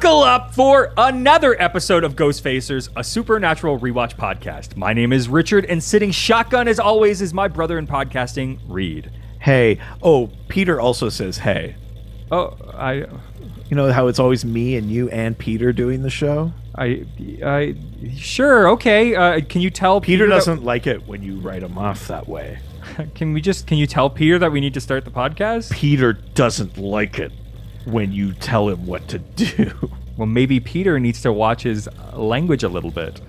Buckle up for another episode of Ghostfacers, a supernatural rewatch podcast. My name is Richard, and sitting shotgun as always is my brother in podcasting, Reed. Hey. Oh, Peter also says hey. Oh, You know how it's always me and you and Peter doing the show? Sure, okay. Can you tell Peter doesn't like it when you write him off that way. Can you tell Peter that we need to start the podcast? Peter doesn't like it when you tell him what to do. Well, maybe Peter needs to watch his language a little bit.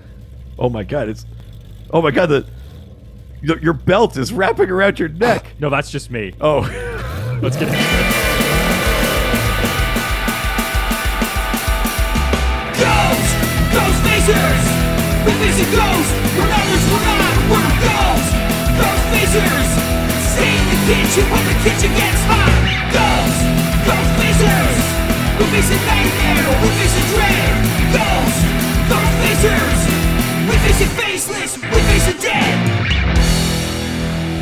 Oh my god, your belt is wrapping around your neck. No, that's just me. Oh. Let's get into it. Ghostfacers! We face a ghost! We're others, we're not, we're ghosts! Ghostfacers! Stay in the kitchen when the kitchen gets hot! Ghostfacers! We face a nightmare, we face a dread! Ghostfacers! We face a faceless, we face a dead!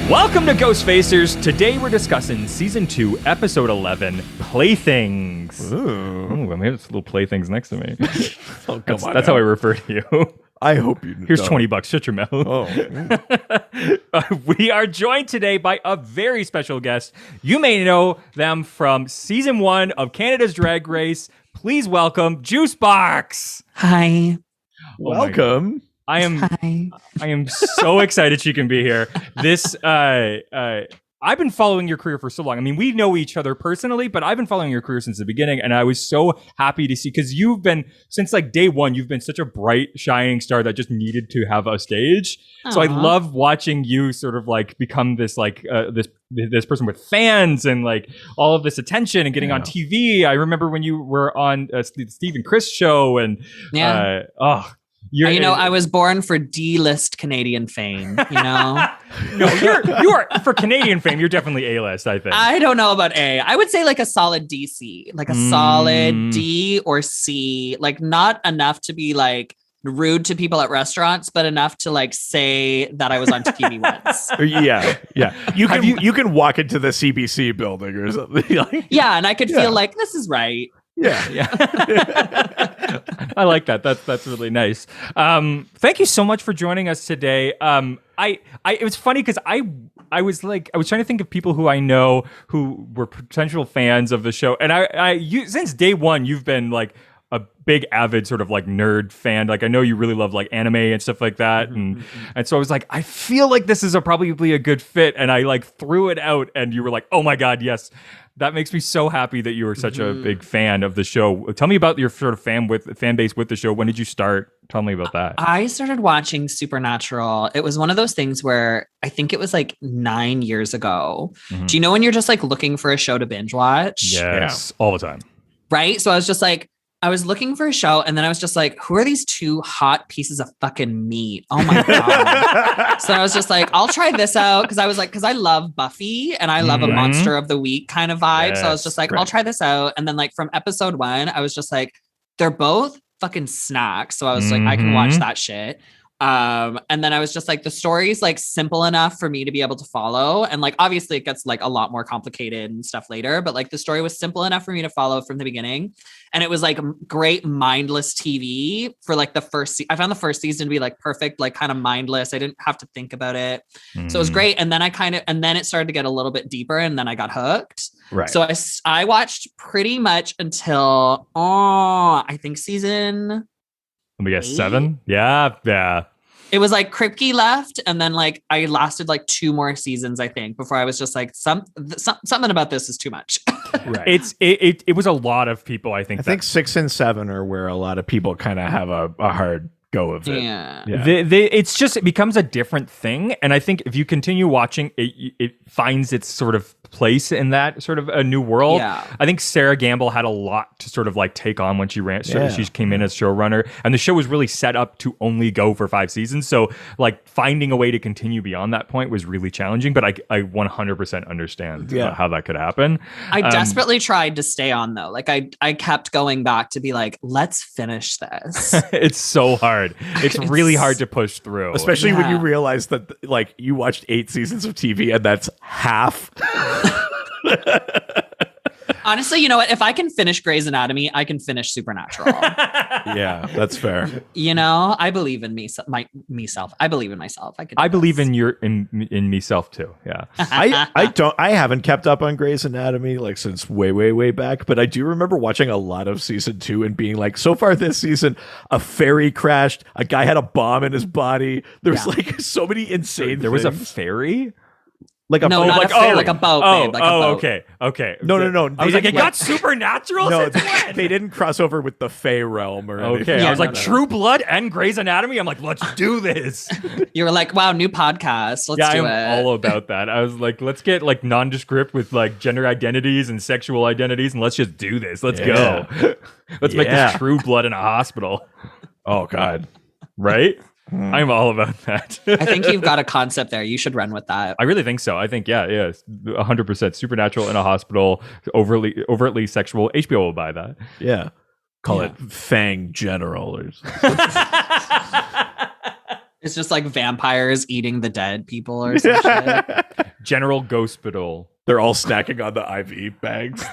Welcome to Ghostfacers. Today we're discussing Season 2, Episode 11, Playthings. Ooh. I have little playthings next to me. Oh, That's how I refer to you. I hope you Here's don't. $20. Shut your mouth. Oh. We are joined today by a very special guest. You may know them from Season 1 of Canada's Drag Race. Please welcome Boxx. Hi. Welcome. I am so excited she can be here. I've been following your career for so long. I mean, we know each other personally, but I've been following your career since the beginning, and I was so happy to see, because you've been, since like day one, you've been such a bright, shining star that just needed to have a stage. Aww. So I love watching you sort of like become this like this person with fans and like all of this attention and getting on TV. I remember when you were on the Steve and Chris show, and I was born for D-list Canadian fame, you know? No, you are for Canadian fame, you're definitely A-list, I think. I don't know about A. I would say like a solid DC, like a solid D or C, like not enough to be like rude to people at restaurants, but enough to like say that I was on TV once. Yeah. You can walk into the CBC building or something. Yeah, and I could feel like this is right. Yeah. I like that. That's really nice. Thank you so much for joining us today. It was funny because I was trying to think of people who I know who were potential fans of the show, and you since day one you've been like a big avid sort of like nerd fan. Like I know you really love like anime and stuff like that, and so I was like, I feel like this is probably a good fit, and I like threw it out, and you were like, oh my god, yes. That makes me so happy that you were such a big fan of the show. Tell me about your sort of fan base with the show. When did you start? Tell me about that. I started watching Supernatural. It was one of those things where I think it was like 9 years ago. Mm-hmm. Do you know when you're just like looking for a show to binge watch? Yes, all the time. Right? So I was just like, I was looking for a show, and then I was just like, who are these two hot pieces of fucking meat? Oh my God. So I was just like, I'll try this out. Because I love Buffy and I love a Monster of the Week kind of vibe. Yes, so I was just like, I'll try this out. And then like from episode 1, I was just like, they're both fucking snacks. So I was like, I can watch that shit. And then I was just like, the story's like simple enough for me to be able to follow. And like, obviously it gets like a lot more complicated and stuff later, but like the story was simple enough for me to follow from the beginning. And it was like great mindless TV for like the first I found the first season to be like perfect, like kind of mindless. I didn't have to think about it. So it was great. And then and then it started to get a little bit deeper, and then I got hooked. Right. So I watched pretty much until, I think season... Let me guess, 7? Yeah. It was like Kripke left, and then like I lasted like 2 more seasons, I think, before I was just like, something about this is too much. Right. It was a lot of people, I think. I think 6 and 7 are where a lot of people kind of have a hard go of it. Yeah. It's just, it becomes a different thing, and I think if you continue watching, it finds its sort of place in that sort of a new world. Yeah. I think Sarah Gamble had a lot to sort of like take on when she came in as showrunner, and the show was really set up to only go for 5 seasons. So like finding a way to continue beyond that point was really challenging, but I 100% understand how that could happen. I desperately tried to stay on though. Like I kept going back to be like, let's finish this. It's so hard. It's really hard to push through. Especially when you realize that like you watched 8 seasons of TV and that's half. Honestly, you know what? If I can finish Grey's Anatomy, I can finish Supernatural. Yeah, that's fair. You know, I believe in myself. I believe in myself. I believe in myself too. Yeah. I haven't kept up on Grey's Anatomy like since way back, but I do remember watching a lot of season 2 and being like, so far this season, a ferry crashed, a guy had a bomb in his body. There was like so many insane There was a things. ferry? Like a no, boat. not Like, a ferry, like a boat, babe. Like a boat. Okay. No. I was like, it got supernatural? No, Since when? they didn't cross over with the Fae realm or anything. Okay, Yeah, I was like, no. True Blood and Grey's Anatomy? I'm like, let's do this. You were like, wow, new podcast. Let's do I'm it. all about that. I was like, let's get like nondescript with like gender identities and sexual identities and let's just do this. Let's go. Let's make this True Blood in a hospital. Oh, God. Right? I'm all about that. I think you've got a concept there. You should run with that. I really think so. I think, 100% supernatural in a hospital, overtly sexual. HBO will buy that. Yeah. Call it Fang General or something. It's just like vampires eating the dead people or some shit. General Ghostfacers. They're all snacking on the IV bags.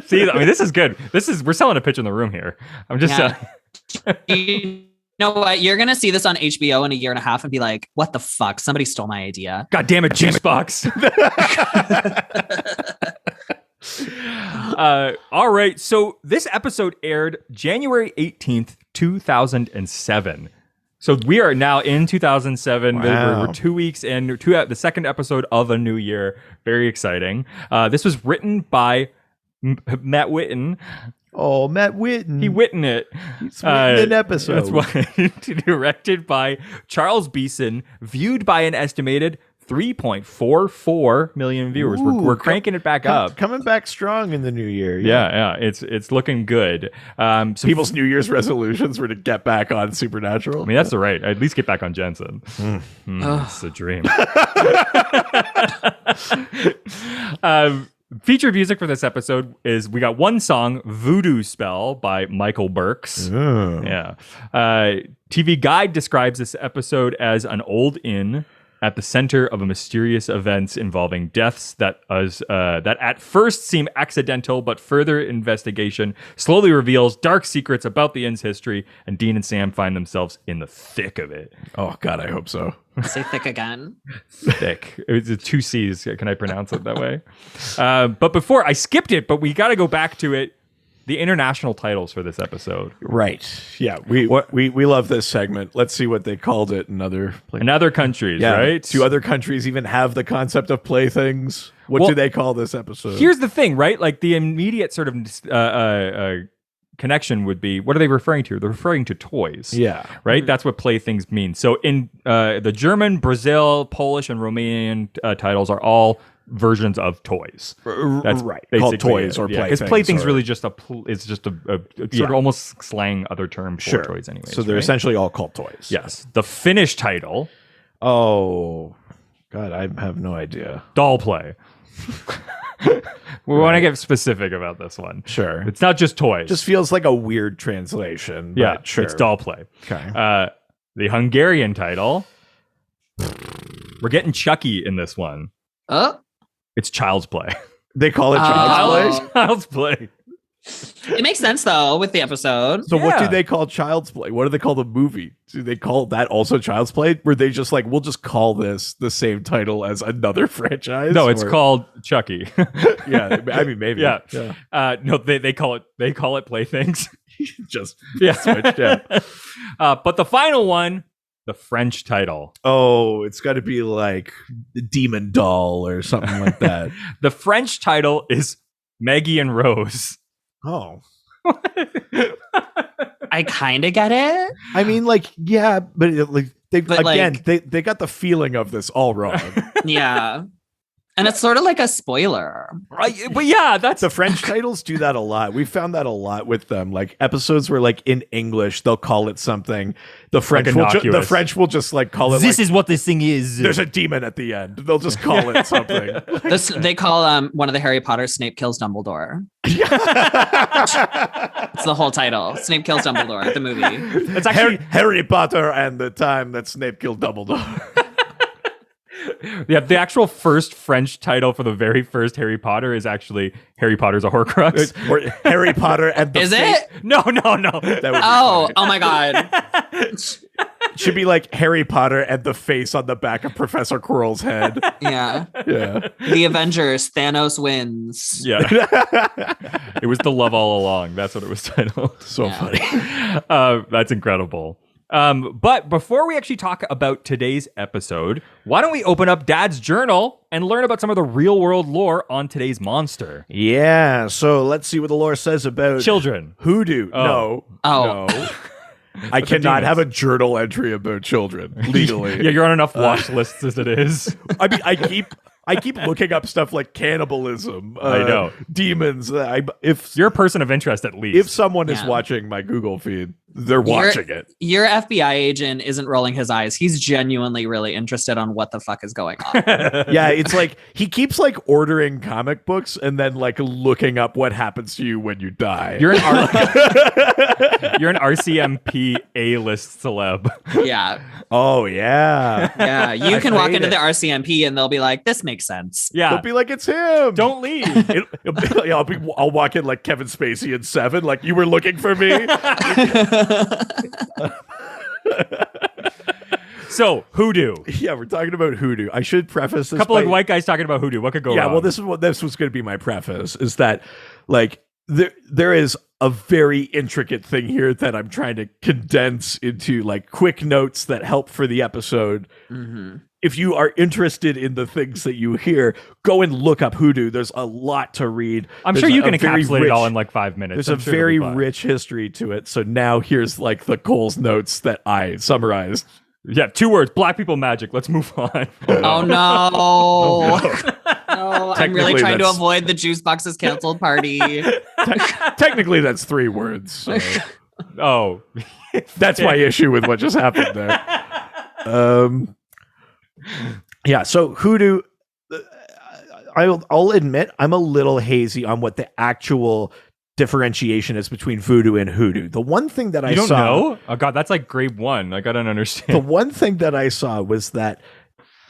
See, I mean, this is good. We're selling a pitch in the room here. I'm just You know what? You're going to see this on HBO in a year and a half and be like, what the fuck? Somebody stole my idea. God damn it, Juice Box. All right. So this episode aired January 18th, 2007. So we are now in 2007. Wow. We're 2 weeks in, the second episode of a new year. Very exciting. This was written by Matt Whitten. Oh, Matt Whitten. He Whitten it. He's written an episode. That's why. Directed by Charles Beeson, viewed by an estimated 3.44 million viewers. Ooh, We're cranking it back up. Coming back strong in the new year. Yeah. It's looking good. So People's New Year's resolutions were to get back on Supernatural. I mean, that's the right. At least get back on Jensen. It's a dream. Featured music for this episode is we got one song, Voodoo Spell by Michael Burks. Oh. Yeah. TV Guide describes this episode as an old inn at the center of a mysterious events involving deaths that at first seem accidental, but further investigation slowly reveals dark secrets about the inn's history, and Dean and Sam find themselves in the thick of it. Oh, God, I hope so. Say thick again. Thick. It was 2 C's. Can I pronounce it that way? But before I skipped it, but we got to go back to it. The international titles for this episode. Right. Yeah. We love this segment. Let's see what they called it in other places. In other countries, right? Do other countries even have the concept of playthings? What Well, do they call this episode? Here's the thing, right? Like the immediate sort of connection would be, what are they referring to? They're referring to toys. Yeah. Right? That's what playthings mean. So in the German, Brazil, Polish, and Romanian titles are all versions of toys. That's right. basically Called toys it. or playthings. Because playthings or- really just it's just a sort of almost slang other term for toys anyways. So they're right? essentially all called toys. Yes. The Finnish title, Oh, God, I have no idea. Doll Play. We want to get specific about this one. Sure. It's not just toys. Just feels like a weird translation. But yeah, sure. it's Doll Play. Okay. The Hungarian title, we're getting Chucky in this one. Oh, It's Child's Play. They call it Child's Play? Child's Play. it makes sense though with the episode. So what do Yeah. they call Child's Play? What do they call the movie? Do they call that also Child's Play? Were they just like, we'll just call this the same title as another franchise? No, it's Or- called Chucky. Yeah, I mean maybe. Yeah. No, they call it Playthings. Just Yeah. switched, yeah. But the final one, the French title. Oh, it's got to be like the Demon Doll or something like that. The French title is Maggie and Rose. Oh. I kind of get it. I mean, like, yeah, but they got the feeling of this all wrong. Yeah. And it's sort of like a spoiler. Right, but yeah, that's The French titles do that a lot. We found that a lot with them. Like episodes where, like in English, they'll call it something. The French innocuous. will just like call it. this like, is what this thing is. there's a demon at the end. They'll just call it something. They call one of the Harry Potter Snape kills Dumbledore. It's the whole title. Snape kills Dumbledore, the movie. It's actually Harry Potter and the time that Snape killed Dumbledore. Yeah, the actual first French title for the very first Harry Potter is actually Harry Potter's a Horcrux. Or Harry Potter and the Is Fate. it? No. That would be Oh, funny. oh my God. It should be like Harry Potter and the face on the back of Professor Quirrell's head. Yeah. Yeah. The Avengers, Thanos wins. Yeah. It was The Love All Along. That's what it was titled. So funny. That's incredible. But before we actually talk about today's episode, why don't we open up Dad's journal and learn about some of the real world lore on today's monster? Yeah, so let's see what the lore says about Children. hoodoo. Oh. No. I cannot have a journal entry about children legally. Yeah, you're on enough watch lists as it is. I mean, I keep looking up stuff like cannibalism. I know. Demons. If You're a person of interest at least. if someone is Yeah. watching my Google feed, they're watching it. Your FBI agent isn't rolling his eyes. He's genuinely really interested on what the fuck is going on. Yeah, it's like he keeps like ordering comic books and then like looking up what happens to you when you die. You're an you're an RCMP A-list celeb. Yeah. Oh yeah. Yeah. You I can walk hate into it. the RCMP and they'll be like, this makes sense. Yeah. They'll be like, it's him. Don't leave. I'll walk in like Kevin Spacey in Seven. Like, you were looking for me. So, hoodoo. Yeah, we're talking about hoodoo. I should preface this. A couple by- of white guys talking about hoodoo. What could go wrong? Well, this was going to be my preface. Is that like there is a very intricate thing here that I'm trying to condense into like quick notes that help for the episode. Mm-hmm. If you are interested in the things that you hear, go and look up hoodoo. There's a lot to read. I'm There's sure you a can very encapsulate it rich- all in like 5 minutes. There's I'm a sure it'll very be fine. rich history to it. So now here's like the Cole's notes that I summarized. Yeah, 2 words. Black people magic. Let's move on. Oh no. No, I'm really Technically, trying to that's- avoid the juice box's canceled party. Technically, that's 3 words. So Oh. that's my issue with what just happened there. Yeah. So hoodoo. I'll admit I'm a little hazy on what the actual differentiation is between voodoo and hoodoo. The one thing that I You don't saw, know? Oh, God, that's like grade 1. Like, I don't the understand. one thing that I saw was that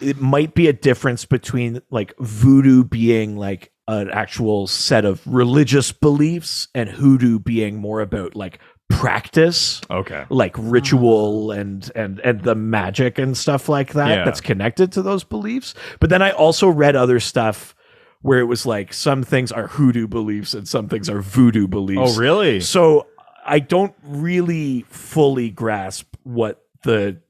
it might be a difference between like voodoo being like an actual set of religious beliefs and hoodoo being more about like practice, Okay. like ritual and the magic and stuff like that Yeah. that's connected to those beliefs. But then I also read other stuff where it was like some things are hoodoo beliefs and some things are voodoo beliefs. Oh, really? So I don't really fully grasp what the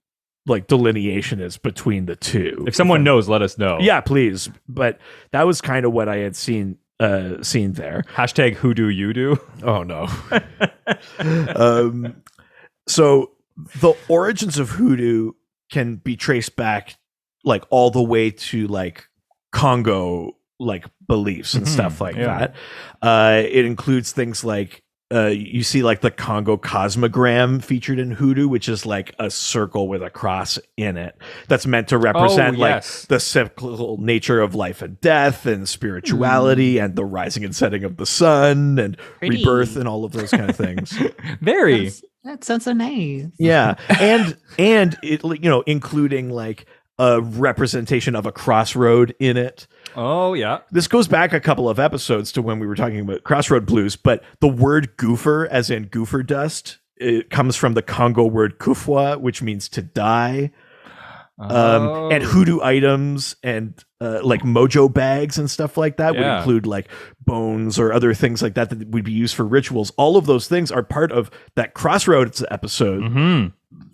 like delineation is between the two. If someone knows, let us know. Yeah, please. But that was kind of what I had seen there. Hashtag hoodoo you do. Oh no. So the origins of hoodoo can be traced back like all the way to like Congo like beliefs and stuff like yeah. that. It includes things like you see like the Congo cosmogram featured in hoodoo, which is like a circle with a cross in it that's meant to represent yes. like the cyclical nature of life and death and spirituality and the rising and setting of the sun and Pretty. rebirth and all of those kind of things. Very. That sounds so nice. Yeah, and it, you know, including like a representation of a crossroad in it. Oh, yeah. This goes back a couple of episodes to when we were talking about crossroad blues, but the word goofer, as in goofer dust, it comes from the Congo word kufwa, which means to die. And hoodoo items and like mojo bags and stuff like that would Yeah. include like bones or other things like that that would be used for rituals. All of those things are part of that crossroads episode. Mm-hmm.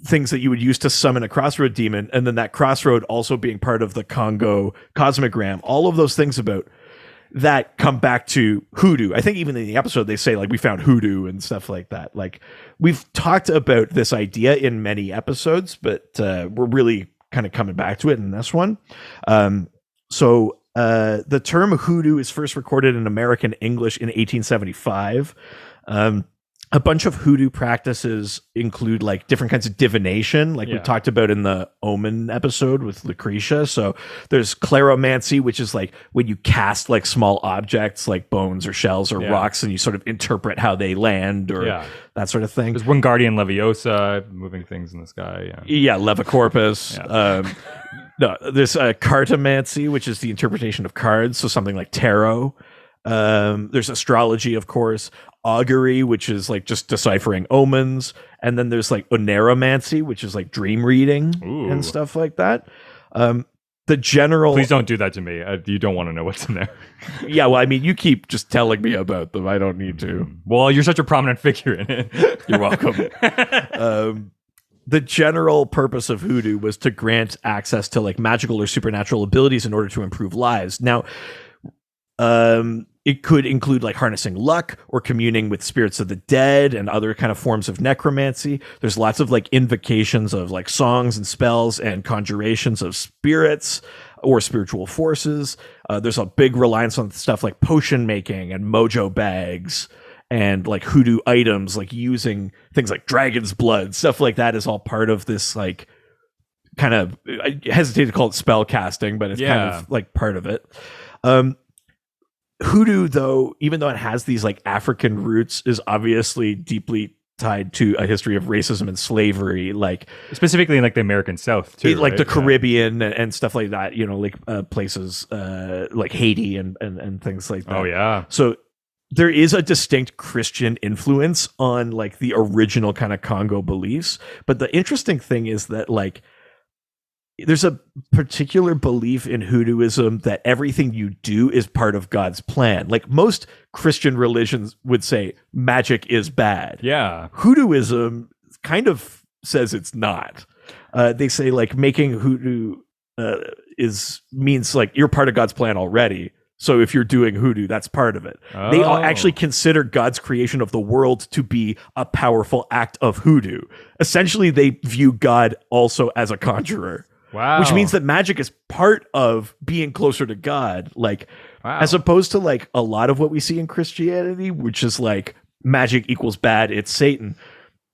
Things that you would use to summon a crossroad demon, and then that crossroad also being part of the Congo cosmogram. All of those things about that come back to hoodoo. I think even in the episode they say like we found hoodoo and stuff like that. Like we've talked about this idea in many episodes, but we're really kind of coming back to it in this one. So the term hoodoo is first recorded in American English in 1875. A bunch of hoodoo practices include like different kinds of divination, like we Yeah. talked about in the Omen episode with Lucretia. So there's claromancy, which is like when you cast like small objects like bones or shells or Yeah. rocks and you sort of interpret how they land or Yeah. that sort of thing. There's Wingardium Leviosa, moving things in the sky. Yeah. Yeah, Levicorpus. Yeah. No, there's cartomancy, which is the interpretation of cards, so something like tarot. There's astrology, of course, augury, which is like just deciphering omens, and then there's like oneromancy, which is like dream reading and stuff like that. The general. Please don't do that to me. You don't want to know what's in there. Yeah, well, I mean, you keep just telling me about them. I don't need to. Well, you're such a prominent figure in it. You're welcome. The general purpose of hoodoo was to grant access to like magical or supernatural abilities in order to improve lives. Now, it could include like harnessing luck or communing with spirits of the dead and other kind of forms of necromancy. There's lots of like invocations of like songs and spells and conjurations of spirits or spiritual forces. There's a big reliance on stuff like potion making and mojo bags and like hoodoo items, like using things like dragon's blood, stuff like that is all part of this like kind of, I hesitate to call it spell casting, but it's kind of like part of it. Hoodoo, though, even though it has these like African roots, is obviously deeply tied to a history of racism and slavery, like specifically in like the American South too, like right? the Caribbean and stuff like that. You know, like places like Haiti and things like that. Oh yeah. So there is a distinct Christian influence on like the original kind of Congo beliefs, but the interesting thing is that like there's a particular belief in hoodooism that everything you do is part of God's plan. Like most Christian religions would say magic is bad. Yeah. Hoodooism kind of says it's not. They say like making hoodoo means like you're part of God's plan already. So if you're doing hoodoo, that's part of it. Oh. They actually consider God's creation of the world to be a powerful act of hoodoo. Essentially, they view God also as a conjurer. Wow. Which means that magic is part of being closer to God. Like, Wow. as opposed to like a lot of what we see in Christianity, which is like magic equals bad, it's Satan.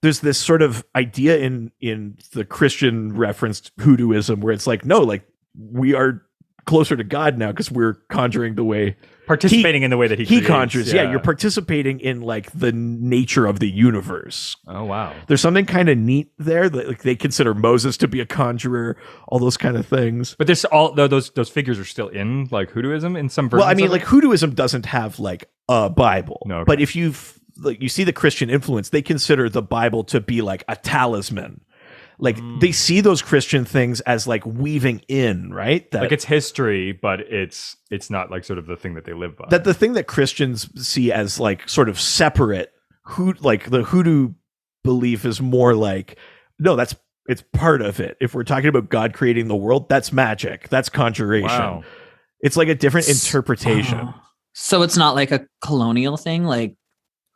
There's this sort of idea in the Christian referenced hoodooism where it's like, no, like we are closer to God now because we're conjuring the way participating in the way that he he creates. conjures. Yeah, you're participating in like the nature of the universe. Oh wow. There's something kind of neat there that like they consider Moses to be a conjurer, all those kind of things. But there's all those figures are still in like hoodooism in some versions. Well, I mean, of like it? hoodooism doesn't have like a Bible. No, okay. But if you've like you see the Christian influence, they consider the Bible to be like a talisman. Like they see those Christian things as like weaving in, right? That, like it's history, but it's not like sort of the thing that they live by. that the thing that Christians see as like sort of separate, like the hoodoo belief is more like, no, it's part of it. If we're talking about God creating the world, that's magic. That's conjuration. Wow. It's like a different interpretation. So it's not like a colonial thing, like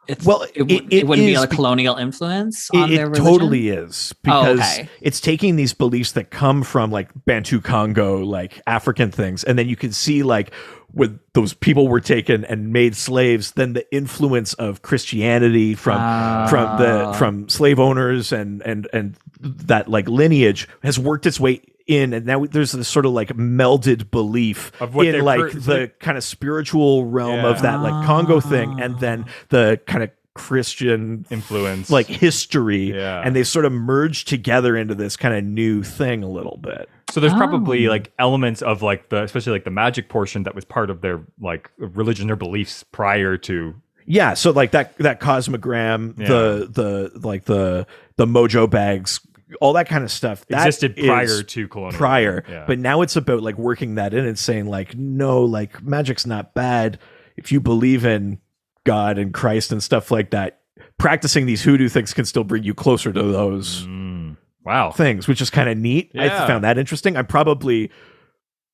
it's Well, it wouldn't be a colonial influence on their religion. Totally is, because okay. it's taking these beliefs that come from like Bantu Congo, like African things, and then you can see like when those people were taken and made slaves, then the influence of Christianity from slave owners and that like lineage has worked its way in, and now there's this sort of like melded belief Of what in they're like the kind of spiritual realm of that like Congo thing, and then the kind of Christian influence, like history, Yeah. and they sort of merge together into this kind of new thing a little bit. So there's probably like elements of like especially like the magic portion that was part of their like religion or beliefs prior to. Yeah, so like that cosmogram, the mojo bags, all that kind of stuff that Existed prior to colonialism. Yeah. But now it's about like working that in and saying like, no, like magic's not bad if you believe in God and Christ and stuff like that. Practicing these hoodoo things can still bring you closer to those things, which is kind of neat. Yeah. I found that interesting. I'm probably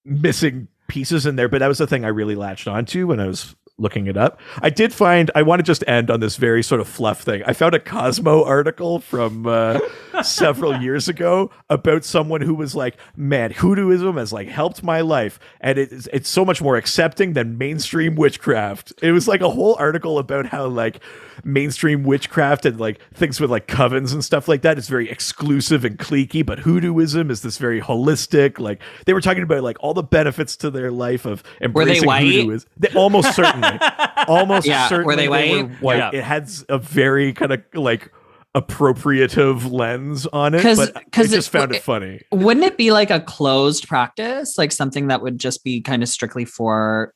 missing pieces in there, but that was the thing I really latched onto when I was looking it up. I want to just end on this very sort of fluff thing. I found a Cosmo article from several years ago about someone who was like, man, hoodooism has like helped my life, and it's so much more accepting than mainstream witchcraft. It was like a whole article about how like mainstream witchcraft and like things with like covens and stuff like that is very exclusive and cliquey, but hoodooism is this very holistic, like they were talking about like all the benefits to their life of embracing white? hoodoo. Almost certainly. Almost Yeah, certainly were they white? were white. Yeah. It had a very kind of like appropriative lens on it, but I just found it funny. Wouldn't it be like a closed practice, like something that would just be kind of strictly for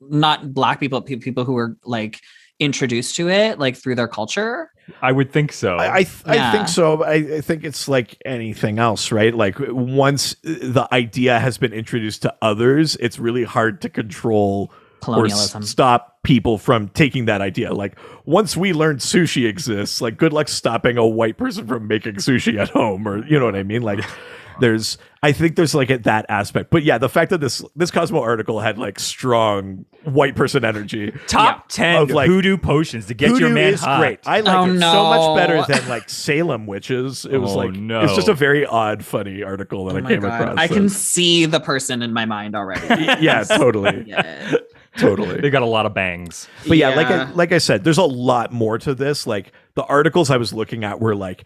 not Black people, people who were like introduced to it like through their culture? I would think so. I think so. I think it's like anything else, right? Like once the idea has been introduced to others, it's really hard to control colonialism, or stop people from taking that idea. Like once we learned sushi exists, like good luck stopping a white person from making sushi at home, or you know what I mean? Like I think there's like that aspect. But yeah, the fact that this Cosmo article had like strong white person energy. Top 10 of, like, hoodoo potions to get your man hot. Great. I like it so much better than like Salem witches. It was it's just a very odd, funny article that I came across. I can see the person in my mind already. Yeah, totally. Yeah. Totally. They got a lot of bangs. But yeah, like I said, there's a lot more to this. Like the articles I was looking at were like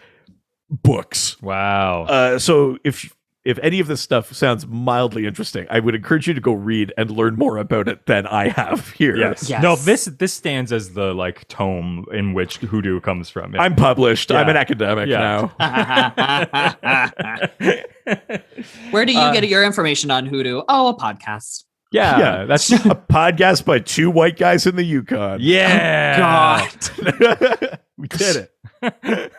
books. Wow. So if any of this stuff sounds mildly interesting, I would encourage you to go read and learn more about it than I have here. Yes. No, this stands as the like tome in which hoodoo comes from. I'm published. I'm an academic now. Where do you get your information on hoodoo? Oh, a podcast. Yeah, that's a podcast by two white guys in the Yukon. Yeah. Oh, God. We did it.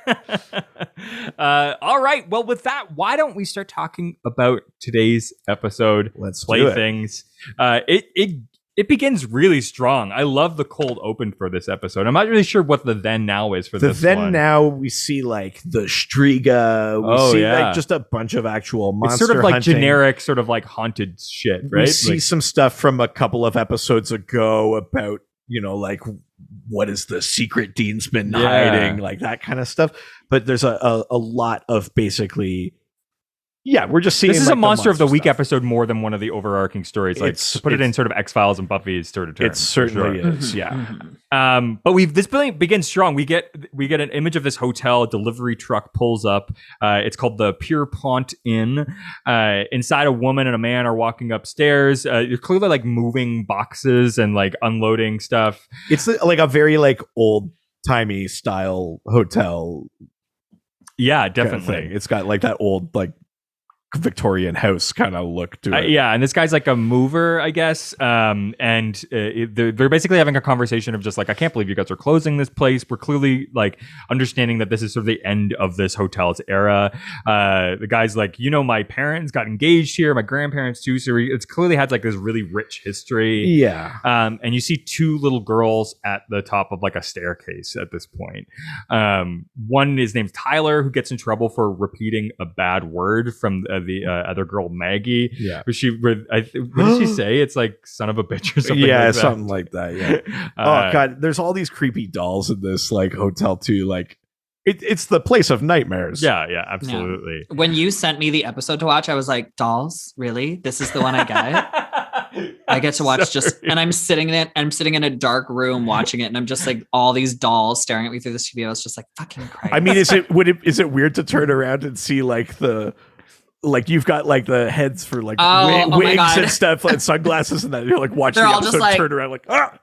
All right. Well, with that, why don't we start talking about today's episode? Let's Playthings. It begins really strong. I love the cold open for this episode. I'm not really sure what the then now is for this one. Then now we see like the Striga. We see like just a bunch of actual monster It's sort of like hunting. generic, sort of like haunted shit, right? We see some stuff from a couple of episodes ago about, you know, like what is the secret Deansman hiding, like that kind of stuff. But there's a lot of basically... Yeah, we're just seeing. This is like a monster of the week stuff. episode more than one of the overarching stories. Like to put it in sort of X-Files and Buffy's sort of terms. It certainly is. Yeah. But this begins strong. We get an image of this hotel. A delivery truck pulls up. It's called the Pierpont Inn. Inside, a woman and a man are walking upstairs. You're clearly like moving boxes and like unloading stuff. It's like a very like old timey style hotel. Yeah, definitely. Kind of thing. It's got like that old like Victorian house kind of look to it. Yeah, and this guy's like a mover, I guess. And they're basically having a conversation of just like, I can't believe you guys are closing this place. We're clearly like understanding that this is sort of the end of this hotel's era. The guy's like, you know, my parents got engaged here, my grandparents too. So it's clearly had like this really rich history. Yeah. And you see two little girls at the top of like a staircase at this point. One is named Tyler, who gets in trouble for repeating a bad word from the other girl, Maggie. Yeah. What did she say? It's like son of a bitch or something. Yeah, like that. something like that. Yeah. Oh God, there's all these creepy dolls in this like hotel too. Like it's the place of nightmares. Yeah, absolutely. Yeah. When you sent me the episode to watch, I was like, dolls? Really? This is the one I get? I get to watch and I'm sitting in a dark room watching it, and I'm just like all these dolls staring at me through the studio. It's just like fucking Christ. I mean, is it weird to turn around and see like you've got like the heads for like wigs and stuff, like sunglasses, and then you're like watching the episode, like, turn around like At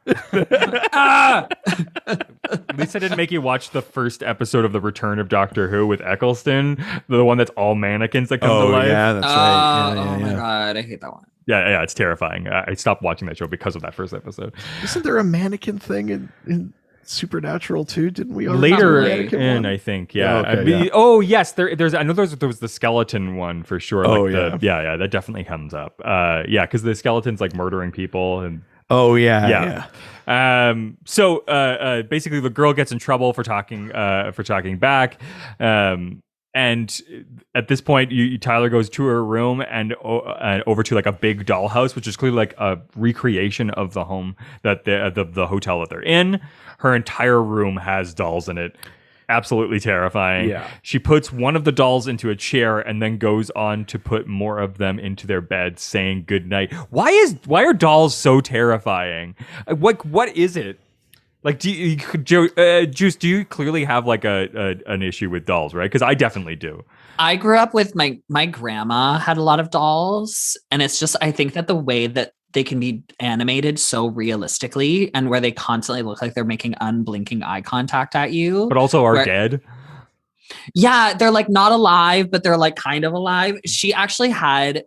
least I didn't make you watch the first episode of The Return of Doctor Who with Eccleston, the one that's all mannequins that come to life. Yeah, that's right. Oh my God, I hate that one. Yeah, it's terrifying. I stopped watching that show because of that first episode. Isn't there a mannequin thing in Supernatural too? Didn't we already later in? I think, yeah. Oh, okay, yes, there's. I know there was the skeleton one for sure. Like yeah, that definitely comes up. Because the skeleton's like murdering people and. Oh yeah. So basically, the girl gets in trouble for talking back. And at this point, Tyler goes to her room and over to like a big dollhouse, which is clearly like a recreation of the home that the hotel that they're in. Her entire room has dolls in it. Absolutely terrifying. Yeah. She puts one of the dolls into a chair and then goes on to put more of them into their beds, saying goodnight. Why are dolls so terrifying? What is it? Like, Juice, do you clearly have like an issue with dolls, right? Because I definitely do. I grew up with my grandma had a lot of dolls, and it's just, I think that the way that they can be animated so realistically and where they constantly look like they're making unblinking eye contact at you. But also are dead. Yeah, they're like not alive, but they're like kind of alive. She actually had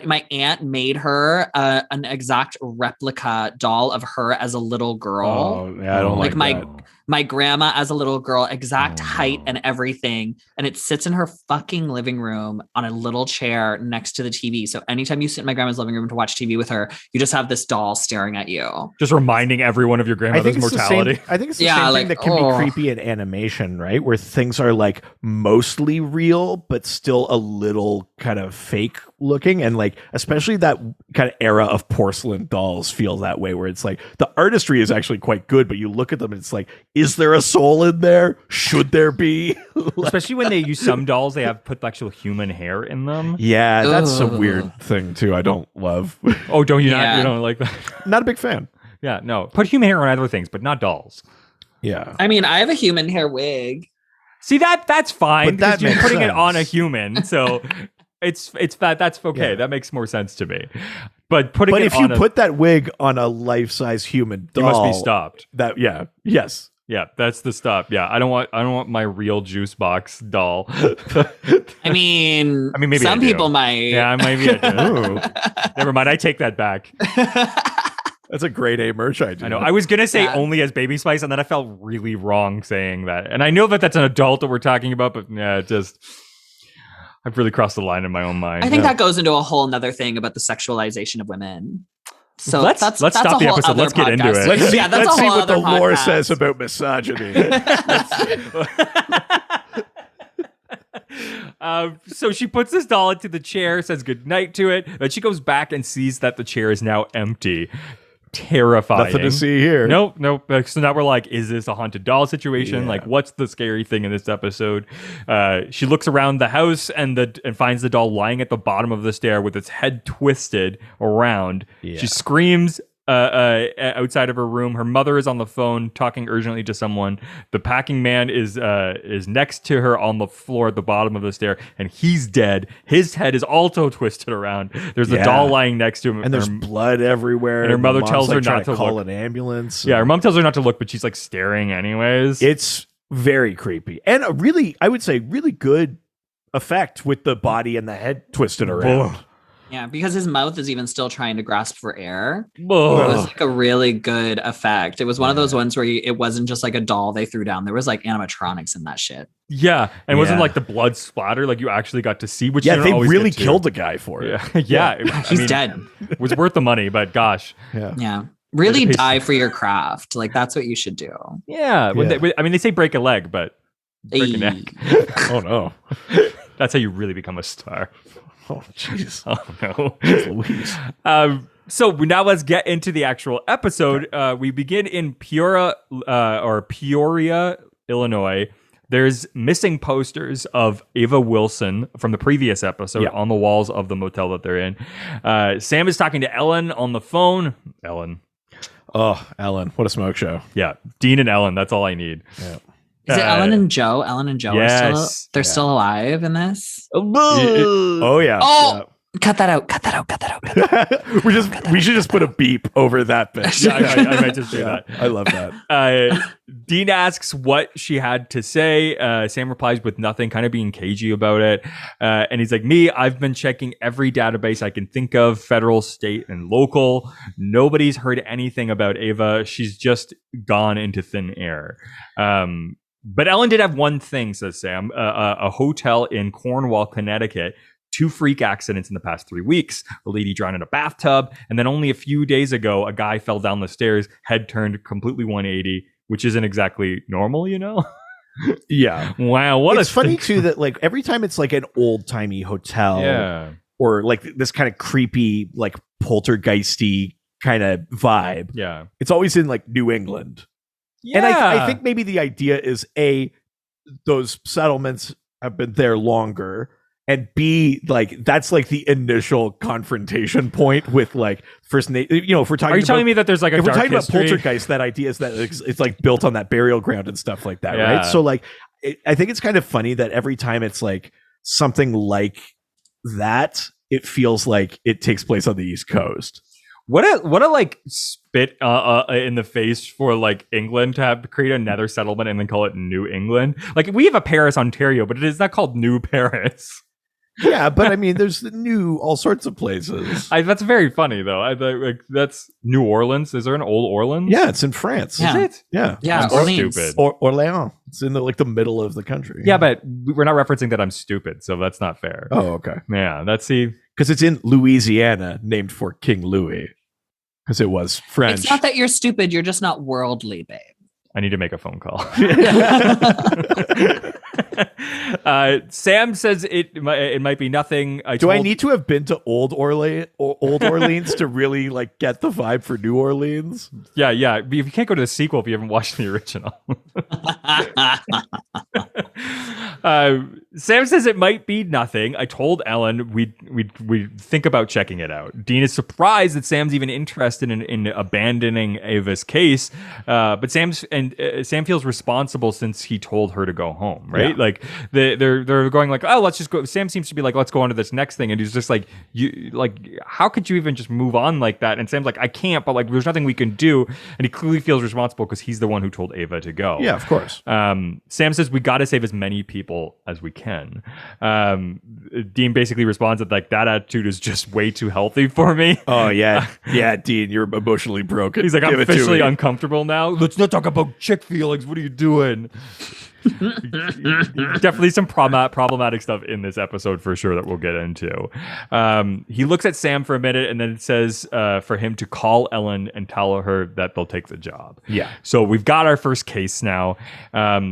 my aunt made her an exact replica doll of her as a little girl. Oh, yeah, I don't like my that. my grandma as a little girl, exact height and everything. And it sits in her fucking living room on a little chair next to the TV. So anytime you sit in my grandma's living room to watch TV with her, you just have this doll staring at you. Just reminding everyone of your grandmother's mortality. I think it's the same thing that can be creepy in animation, right? Where things are like mostly real, but still a little kind of fake looking. And like, especially that kind of era of porcelain dolls feel that way, where it's like the artistry is actually quite good, but you look at them and it's like, is there a soul in there? Should there be? Especially when they use some dolls, they have put actual human hair in them. Yeah, that's a weird thing too. I don't love. Oh, don't you not? You don't like that? Not a big fan. Yeah, no. Put human hair on other things, but not dolls. Yeah. I mean, I have a human hair wig. See, that's fine because you're putting it on a sense. human, so it's that's okay. Yeah. That makes more sense to me. But if you put that wig on a life-size human doll, you must be stopped. Yes. Yeah, that's the stop. Yeah, I don't want my real juice box doll. I mean maybe some people might. Yeah, maybe I do. Never mind. I take that back. That's a grade A merch idea. I know. I was gonna say only as Baby Spice, and then I felt really wrong saying that. And I know that that's an adult that we're talking about, but yeah, I've really crossed the line in my own mind. I think that goes into a whole nother thing about the sexualization of women. So let's that's stop the episode. Let's get into it. Let's see, that's let's a see whole what the other lore podcast. says about misogyny. So she puts this doll into the chair, says goodnight to it, but she goes back and sees that the chair is now empty. Terrifying. Nothing to see here. Nope. So now we're like, is this a haunted doll situation? Yeah. Like, what's the scary thing in this episode? She looks around the house and finds the doll lying at the bottom of the stair with its head twisted around. Yeah. She screams outside of her room. Her mother is on the phone talking urgently to someone. The packing man is next to her on the floor at the bottom of the stair, and he's dead. His head is also twisted around. There's a doll lying next to him, and there's blood everywhere. And her mother mom's, tells her trying not to call look. an ambulance. Yeah, her mom tells her not to look, but she's like staring anyways. It's very creepy, and a really, I would say, really good effect with the body and the head twisted around. Yeah, because his mouth is even still trying to grasp for air. Ugh. It was like a really good effect. It was one of those ones where it wasn't just like a doll they threw down. There was like animatronics in that shit. Yeah, and it wasn't like the blood splatter. Like you actually got to see, which you don't they always really get to. killed the guy for it. Yeah. He's dead. It was worth the money, but gosh. Yeah. Really die for your craft. Like that's what you should do. Yeah. They say break a leg, but break a neck. Oh no. That's how you really become a star. Oh jeez. Oh no. Louise. So now let's get into the actual episode. We begin in Peoria, Illinois. There's missing posters of Ava Wilson from the previous episode on the walls of the motel that they're in. Sam is talking to Ellen on the phone. Ellen. Oh, Ellen. What a smoke show. Yeah. Dean and Ellen. That's all I need. Yeah. Is it Ellen and Joe? Ellen and Joe are still alive in this? Oh yeah. Oh, cut that out. Cut that out. Cut that out. Cut that out. We should just put a beep over that bit. Yeah, I might just do that. I love that. Dean asks what she had to say. Sam replies with nothing, kind of being cagey about it. And he's like, I've been checking every database I can think of, federal, state, and local. Nobody's heard anything about Ava. She's just gone into thin air. But Ellen did have one thing, says Sam, a hotel in Cornwall, Connecticut. 2 freak accidents in the past 3 weeks. A lady drowned in a bathtub. And then only a few days ago, a guy fell down the stairs, head turned completely 180, which isn't exactly normal, you know? Yeah. Wow. It's funny too that like every time it's like an old timey hotel or like this kind of creepy, like poltergeisty kind of vibe. Yeah. It's always in like New England. Yeah. And I think maybe the idea is those settlements have been there longer. And B, like that's like the initial confrontation point with like First Nation. You know, if we're talking, are you telling me that there's like a if we're dark talking history? about poltergeist, that idea is that it's like built on that burial ground and stuff like that, Yeah. right? So like, I think it's kind of funny that every time it's like something like that, it feels like it takes place on the East Coast. What a like spit in the face for like England to have create another settlement and then call it New England. Like we have a Paris, Ontario, but it is not called New Paris. Yeah, but I mean, there's the new all sorts of places. That's very funny though. Like that's New Orleans. Is there an old Orleans? Yeah, it's in France. Yeah. Is it? Yeah, Yeah, I'm Orleans. stupid. Orléans. It's in the middle of the country. Yeah, but we're not referencing that I'm stupid, so that's not fair. Oh, okay. Yeah, that's see. Because it's in Louisiana, named for King Louis. Because it was French. It's not that you're stupid. You're just not worldly, babe. I need to make a phone call. Sam says it might be nothing. Do I need to have been to Old Orleans to really like get the vibe for New Orleans? Yeah. You can't go to the sequel if you haven't watched the original. Sam says it might be nothing. I told Ellen we'd think about checking it out. Dean is surprised that Sam's even interested in abandoning Ava's case, but Sam feels responsible since he told her to go home, right? Yeah. Like they're going like, oh, let's just go. Sam seems to be like, let's go on to this next thing, and he's just like, how could you even just move on like that? And Sam's like, I can't, but like, there's nothing we can do, and he clearly feels responsible because he's the one who told Ava to go. Yeah, of course. Sam says we got to save as many people as we can. Dean basically responds that like that attitude is just way too healthy for me. Oh yeah, yeah, Dean, you're emotionally broken. He's like, Give I'm it to officially me. uncomfortable now. Let's not talk about chick feelings. What are you doing? Definitely some problematic stuff in this episode for sure that we'll get into. He looks at Sam for a minute and then it says for him to call Ellen and tell her that they'll take the job. Yeah. So we've got our first case now,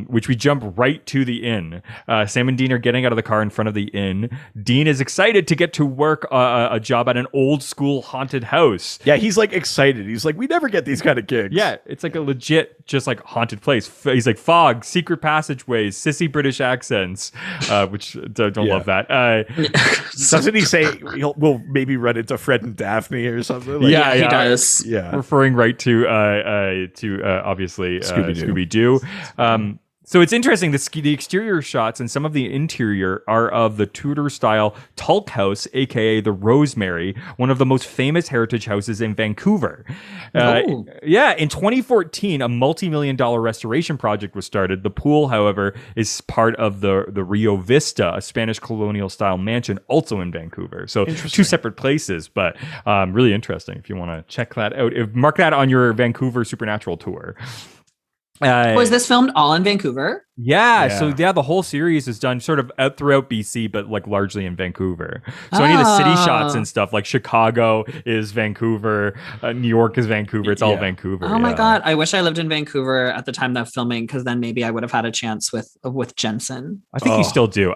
which we jump right to the inn. Sam and Dean are getting out of the car in front of the inn. Dean is excited to get to work a job at an old school haunted house. Yeah, he's like excited. He's like, we never get these kind of gigs. Yeah, it's like a legit, just like haunted place. He's like fog, secret passageways, sissy British accents, which don't love that. Doesn't he say we'll maybe run into Fred and Daphne or something? Like, Yeah, He does. yeah. referring right to obviously Scooby-Doo. Scooby-Doo. So it's interesting. The exterior shots and some of the interior are of the Tudor-style Tulk House, aka the Rosemary, one of the most famous heritage houses in Vancouver. Oh. Yeah, in 2014, a multi-million-dollar restoration project was started. The pool, however, is part of the Rio Vista, a Spanish colonial-style mansion, also in Vancouver. So two separate places, but really interesting. If you want to check that out, mark that on your Vancouver Supernatural tour. Was this filmed all in Vancouver? Yeah, Yeah. so the whole series is done sort of out throughout BC, but like largely in Vancouver. So any of the city shots and stuff, like Chicago is Vancouver, New York is Vancouver. It's all Yeah. Vancouver. Oh my yeah. God. I wish I lived in Vancouver at the time of filming, because then maybe I would have had a chance with Jensen. I think you still do.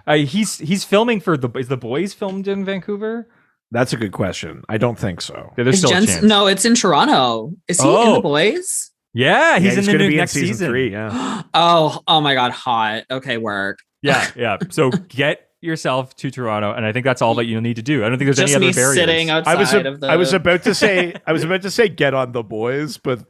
He's filming for is the Boys filmed in Vancouver? That's a good question. I don't think so. Yeah, there's Is still a chance. Jensen? No, it's in Toronto. Is he in Oh. The Boys? Yeah, he's in the gonna new be next in season season. 3. Yeah. Oh my God. Hot. Okay, work. Yeah. So get yourself to Toronto, and I think that's all that you'll need to do. I don't think there's Just any me other barriers. sitting outside of the. I was about to say get on The Boys, but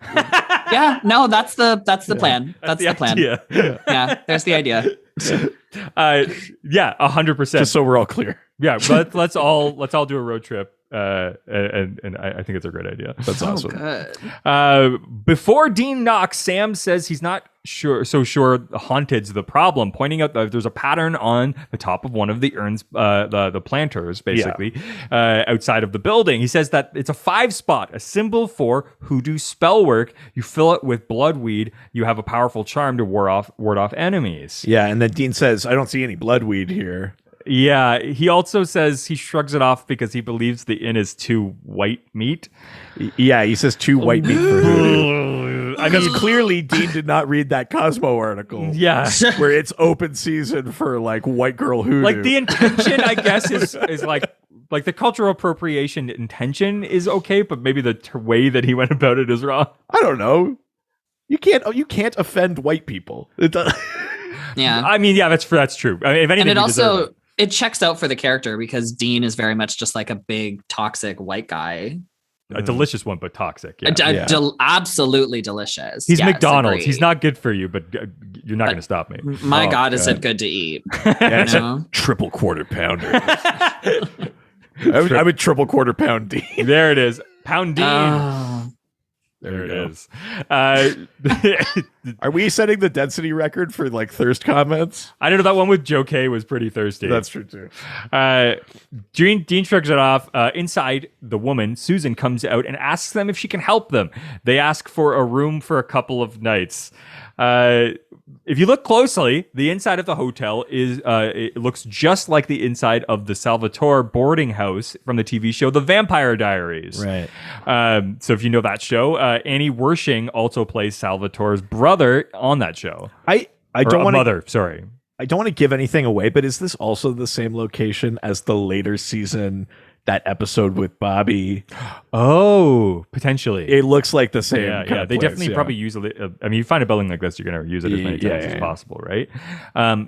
Yeah. No, that's the plan. That's the plan. idea. Yeah. There's the idea. Yeah, 100%. just so we're all clear. Yeah, but let's all do a road trip, and I think it's a great idea. That's awesome. Good. Before Dean knocks, Sam says he's not sure haunted's the problem, pointing out that there's a pattern on the top of one of the urns, the planters, basically, outside of the building. He says that it's a 5-spot, a symbol for hoodoo spell work. You fill it with bloodweed, you have a powerful charm to ward off enemies. Yeah, and then Dean says, I don't see any bloodweed here. Yeah, he also says he shrugs it off because he believes the inn is too white meat. Yeah, he says too white meat for hoodoo. I Because mean, clearly Dean did not read that Cosmo article. yeah. Where it's open season for like white girl hoodoo. Like the intention, I guess, is like the cultural appropriation intention is okay, but maybe the way that he went about it is wrong. I don't know. You can't offend white people. It does. Yeah. I mean, yeah, that's true. I mean, if anything, And it he deserved also it checks out for the character, because Dean is very much just like a big toxic white guy. a delicious one, but toxic. Yeah. Absolutely delicious. He's Yes, McDonald's. agree. He's not good for you, but you're not going to stop me. My Oh, God, is God. it good to eat? Yeah, it's You know? a triple quarter pounder. I would triple quarter pound Dean. There it is. Pound Dean. Oh. There it go. is. Are we setting the density record for like thirst comments? I don't know. That one with Joe K was pretty thirsty. That's true too. Dean shrugs it off. Inside, the woman, Susan, comes out and asks them if she can help them. They ask for a room for a couple of nights. If you look closely, the inside of the hotel it looks just like the inside of the Salvatore boarding house from the TV show The Vampire Diaries. Right. So if you know that show, Annie Wershing also plays Salvatore's brother on that show. I don't want mother. Sorry. I don't want to give anything away, but is this also the same location as the later season, that episode with Bobby? Oh, potentially. It looks like the same. Yeah, kind of they place, definitely probably use it. I mean, you find a building like this, you're going to use it as many times as possible, right?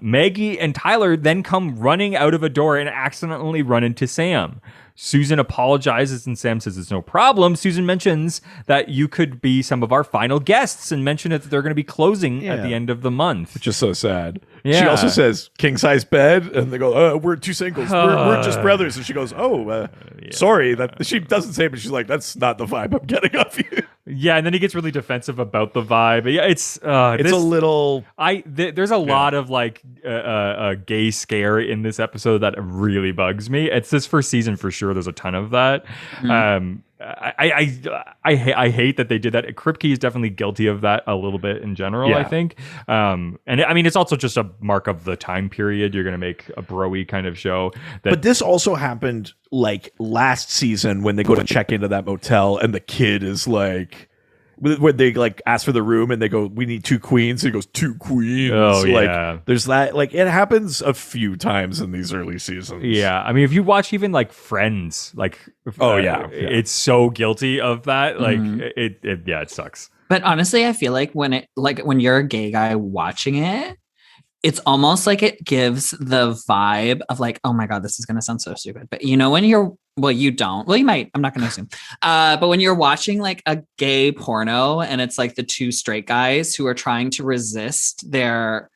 Maggie and Tyler then come running out of a door and accidentally run into Sam. Susan apologizes and Sam says it's no problem. Susan mentions that you could be some of our final guests and mention that they're going to be closing at the end of the month. Which is so sad. Yeah. She also says king size bed, and they go, we're two singles. We're just brothers. And she goes, sorry. That she doesn't say it, but she's like, that's not the vibe I'm getting off you. Yeah, and then he gets really defensive about the vibe. Yeah, it's a little. There's a lot of like gay scare in this episode that really bugs me. It's this first season for sure. There's a ton of that. Mm-hmm. I hate that they did that. Kripke is definitely guilty of that a little bit in general. I think, and I mean it's also just a mark of the time period. You're going to make a bro-y kind of show. But this also happened like last season when they go to check into that motel and the kid is like, when they like ask for the room and they go, we need two queens. He goes, two queens. Oh, like, yeah. There's that. Like it happens a few times in these early seasons. Yeah, I mean, if you watch even like Friends, like it's so guilty of that. Like it sucks. But honestly, I feel like when you're a gay guy watching it, it's almost like it gives the vibe of like, oh my God, this is going to sound so stupid. But you know, when you don't. Well, you might. I'm not going to assume. But when you're watching like a gay porno and it's like the two straight guys who are trying to resist their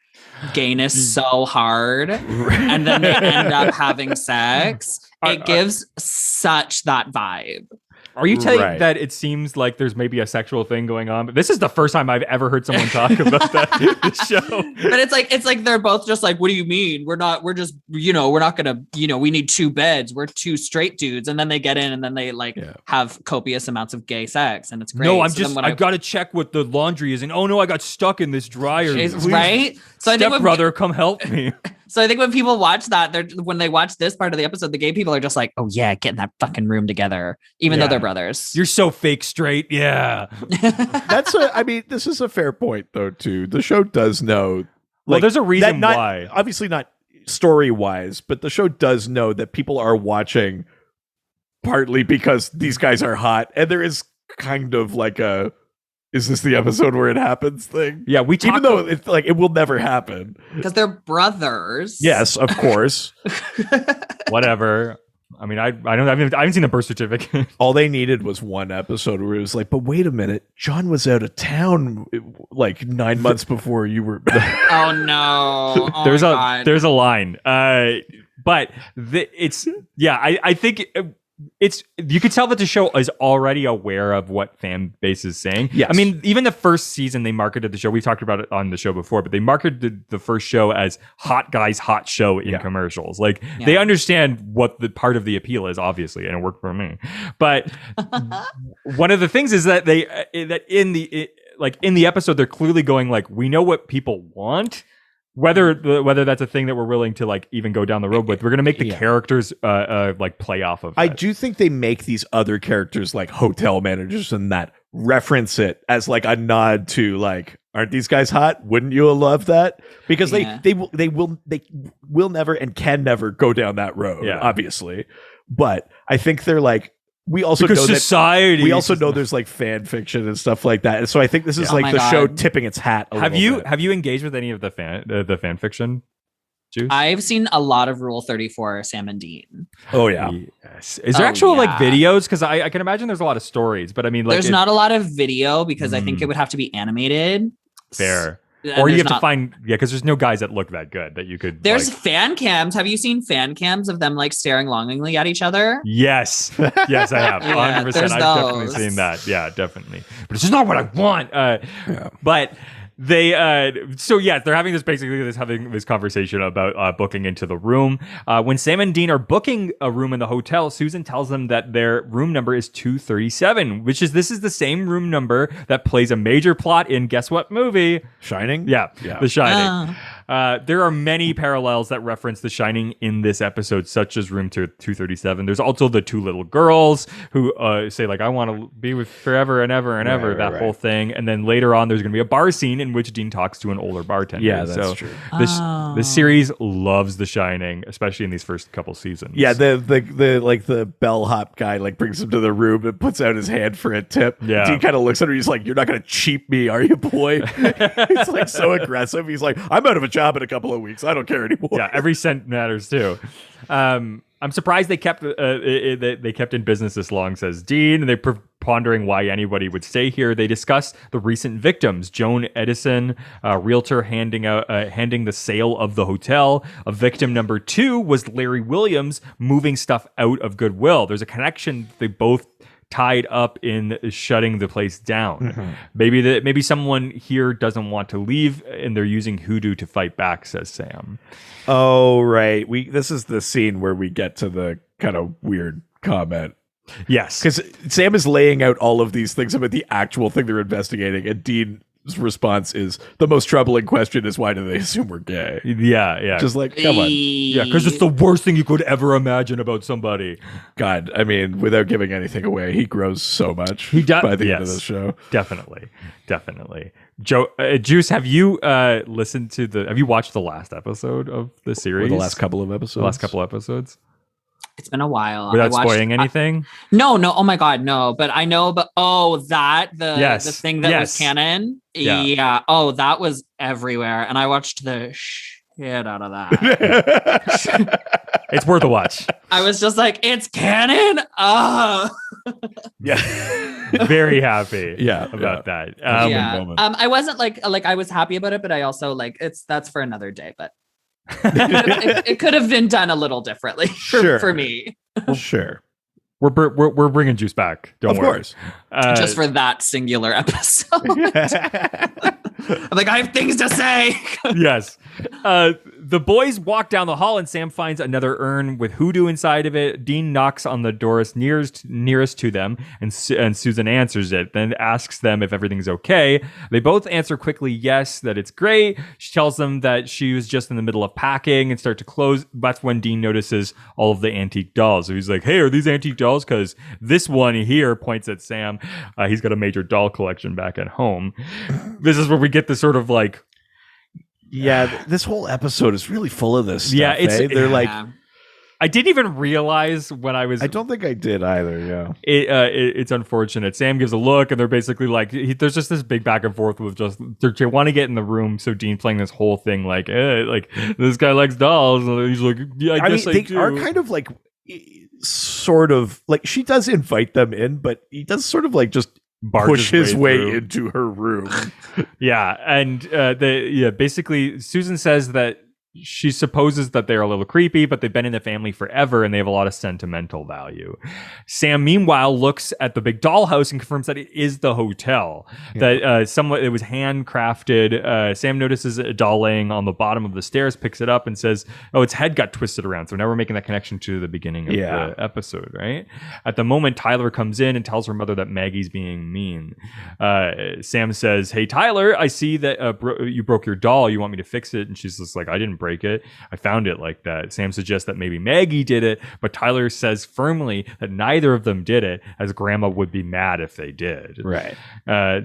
gayness so hard and then they end up having sex, it gives such that vibe. Are you telling that it seems like there's maybe a sexual thing going on? But this is the first time I've ever heard someone talk about that in the show. But it's like they're both just like, what do you mean? We're not gonna, we need two beds. We're two straight dudes. And then they get in and then they have copious amounts of gay sex. And it's great. No, I've got to check what the laundry is. And oh no, I got stuck in this dryer. Right? So I think brother, come help me. So I think when people watch that, when they watch this part of the episode, the gay people are just like, oh yeah, get in that fucking room together, even though they're brothers. You're so fake straight. Yeah. I mean, this is a fair point though, too. The show does know. Well, there's a reason why. Obviously not story wise, but the show does know that people are watching partly because these guys are hot. And there is kind of like is this the episode where it happens thing? Yeah, even though it's like it will never happen because they're brothers. Yes, of course. Whatever. I mean, I haven't seen the birth certificate. All they needed was one episode where it was like, but wait a minute, John was out of town like 9 months before you were. Oh no! Oh, there's a line, but I think. You could tell that the show is already aware of what fan base is saying. Yes. I mean, even the first season they marketed the show. We talked about it on the show before, but they marketed the first show as hot guys, hot show in commercials. Like they understand what the part of the appeal is, obviously, and it worked for me. But one of the things is that that in the episode, they're clearly going like, we know what people want. Whether that's a thing that we're willing to like even go down the road with, we're gonna make the characters like play off of that. I do think they make these other characters like hotel managers and that reference it as like a nod to like, aren't these guys hot? Wouldn't you love that? Because they will never and can never go down that road, obviously. But I think they're like, we also know society. We also know there's like fan fiction and stuff like that, and so I think this is like the show tipping its hat. Have you engaged with any of the fan fiction? Juice? I've seen a lot of Rule 34, Sam and Dean. Oh yeah, yes. Is there actual like videos? Because I can imagine there's a lot of stories, but I mean, like, there's not a lot of video because I think it would have to be animated. Fair. Or you there's have to not- find, because there's no guys that look that good that you could. There's like, fan cams. Have you seen fan cams of them like staring longingly at each other? yes, yes, I have. Yeah, 100%. there's I've definitely those. seen that. Yeah, definitely. But it's just not what I want. But they, they're having this conversation about booking into the room. When Sam and Dean are booking a room in the hotel, Susan tells them that their room number is 237, this is the same room number that plays a major plot in guess what movie? Shining? Yeah. The Shining. Oh. There are many parallels that reference The Shining in this episode, such as room 237. There's also the two little girls who say, like, I want to be with forever and ever and ever, that whole thing. And then later on, there's going to be a bar scene in which Dean talks to an older bartender. Yeah, that's true. This series loves The Shining, especially in these first couple seasons. Yeah, the bellhop guy like brings him to the room and puts out his hand for a tip. Yeah. Dean kind of looks at her. He's like, "You're not going to cheat me, are you, boy?" He's like so aggressive. He's like, "I'm out of a job in a couple of weeks. I don't care anymore." Yeah, every cent matters too. I'm surprised they kept in business this long, says Dean, and they're pondering why anybody would stay here. They discuss the recent victims: Joan Edison, realtor handing the sale of the hotel. A victim number 2 was Larry Williams moving stuff out of Goodwill. There's a connection. They both tied up in shutting the place down. Maybe someone here doesn't want to leave, and they're using hoodoo to fight back, says Sam. Oh, right. This is the scene where we get to the kind of weird comment. Yes. Because Sam is laying out all of these things about the actual thing they're investigating, and Dean's response is, the most troubling question is, why do they assume we're gay? Yeah. Just like, come on. Yeah, because it's the worst thing you could ever imagine about somebody. God, I mean, without giving anything away, he grows so much He does by the end of the show. Definitely. Joe, Juice, have you have you watched the last episode of the series? Or the last couple of episodes? It's been a while. Without spoiling anything? No. Oh my God, no. But I know. But the thing that was canon. Yeah. Oh, that was everywhere, and I watched the shit out of that. It's worth a watch. I was just like, it's canon. Oh. Yeah. Very happy. About that. I wasn't like I was happy about it, but I also that's for another day. But it could have been done a little differently for me. Sure. We're bringing Juice back. Don't worry. Of course. Just for that singular episode. I'm like, I have things to say. Yes. The boys walk down the hall and Sam finds another urn with hoodoo inside of it. Dean knocks on the door nearest to them, and Susan answers it, then asks them if everything's okay. They both answer quickly yes, that it's great. She tells them that she was just in the middle of packing and start to close. That's when Dean notices all of the antique dolls. So he's like, hey, are these antique dolls? Because this one here points at Sam. He's got a major doll collection back at home. This is where we get the sort of like, yeah, this whole episode is really full of this stuff. Yeah, they're like, I didn't even realize when I was. I don't think I did either. Yeah, it's unfortunate. Sam gives a look, and they're basically like, there's just this big back and forth with just they want to get in the room. So Dean playing this whole thing like this guy likes dolls. And he's like, yeah, I guess they do. are kind of like, sort of like she does invite them in, but he does sort of like just push his way into her room. Yeah, and basically Susan says that she supposes that they're a little creepy, but they've been in the family forever and they have a lot of sentimental value. Sam, meanwhile, looks at the big dollhouse and confirms that it is the hotel. Yeah. That it was handcrafted. Sam notices a doll laying on the bottom of the stairs, picks it up and says, oh, its head got twisted around. So now we're making that connection to the beginning of the episode, right? At the moment, Tyler comes in and tells her mother that Maggie's being mean. Sam says, hey, Tyler, I see that you broke your doll. You want me to fix it? And she's just like, I didn't break it. I found it like that. Sam suggests that maybe Maggie did it, but Tyler says firmly that neither of them did it, as Grandma would be mad if they did. Right.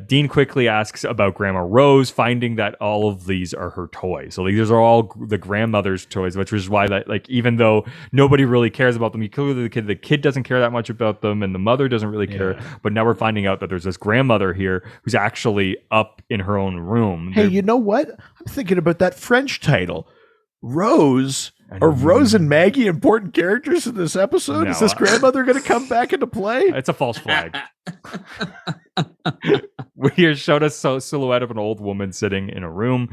Dean quickly asks about Grandma Rose, finding that all of these are her toys. So these are all the grandmother's toys, which is why that, like, even though nobody really cares about them, clearly the kid doesn't care that much about them, and the mother doesn't really care. But now we're finding out that there's this grandmother here who's actually up in her own room. Hey, you know what? I'm thinking about that French title. Rose Are Rose and Maggie important characters in this episode? No. Is this grandmother going to come back into play? It's a false flag. We showed us a silhouette of an old woman sitting in a room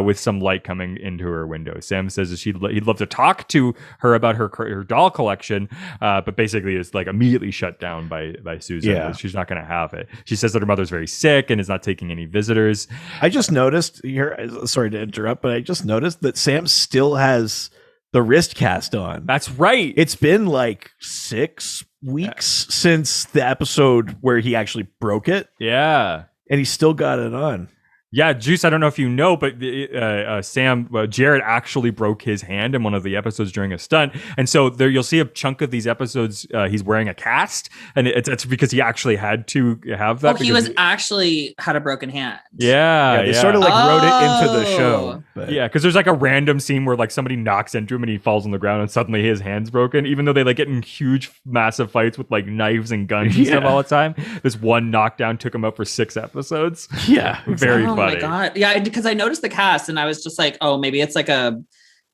with some light coming into her window. Sam says that he'd love to talk to her about her doll collection, but basically is like immediately shut down by Susan. Yeah. She's not going to have it. She says that her mother's very sick and is not taking any visitors. I just noticed here, sorry to interrupt, but I just noticed that Sam still has the wrist cast on. That's right. It's been like 6 weeks since the episode where he actually broke it, Yeah. and he's still got it on. Yeah, Juice, I don't know if you know, but Jared actually broke his hand in one of the episodes during a stunt. And so there you'll see a chunk of these episodes, he's wearing a cast, and it's because he actually had to have that. Oh, he was actually had a broken hand. Yeah, They sort of like wrote it into the Oh. show. But Yeah, because there's like a random scene where like somebody knocks into him and he falls on the ground and suddenly his hand's broken, even though they like get in huge, massive fights with like knives and guns and stuff Yeah. all the time. This one knockdown took him out for 6 episodes. yeah. Very Oh funny. my god. Yeah, because I noticed the cast and I was just like, oh, maybe it's like a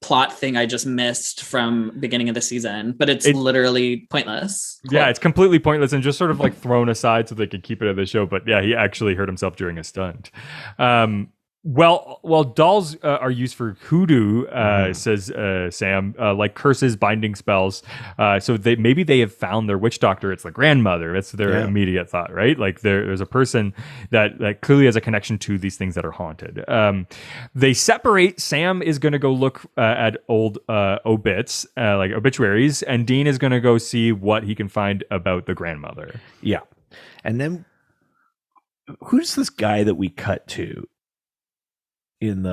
plot thing I just missed from beginning of the season, but it's literally pointless. Yeah, it's completely pointless and just sort of like thrown aside so they could keep it in the show. But yeah, he actually hurt himself during a stunt. Well, dolls are used for hoodoo, says Sam, like curses, binding spells. So maybe they have found their witch doctor. It's the grandmother. That's their immediate thought, right? Like there's a person that clearly has a connection to these things that are haunted. They separate. Sam is going to go look at old obits, like obituaries, and Dean is going to go see what he can find about the grandmother. Yeah. And then who's this guy that we cut to in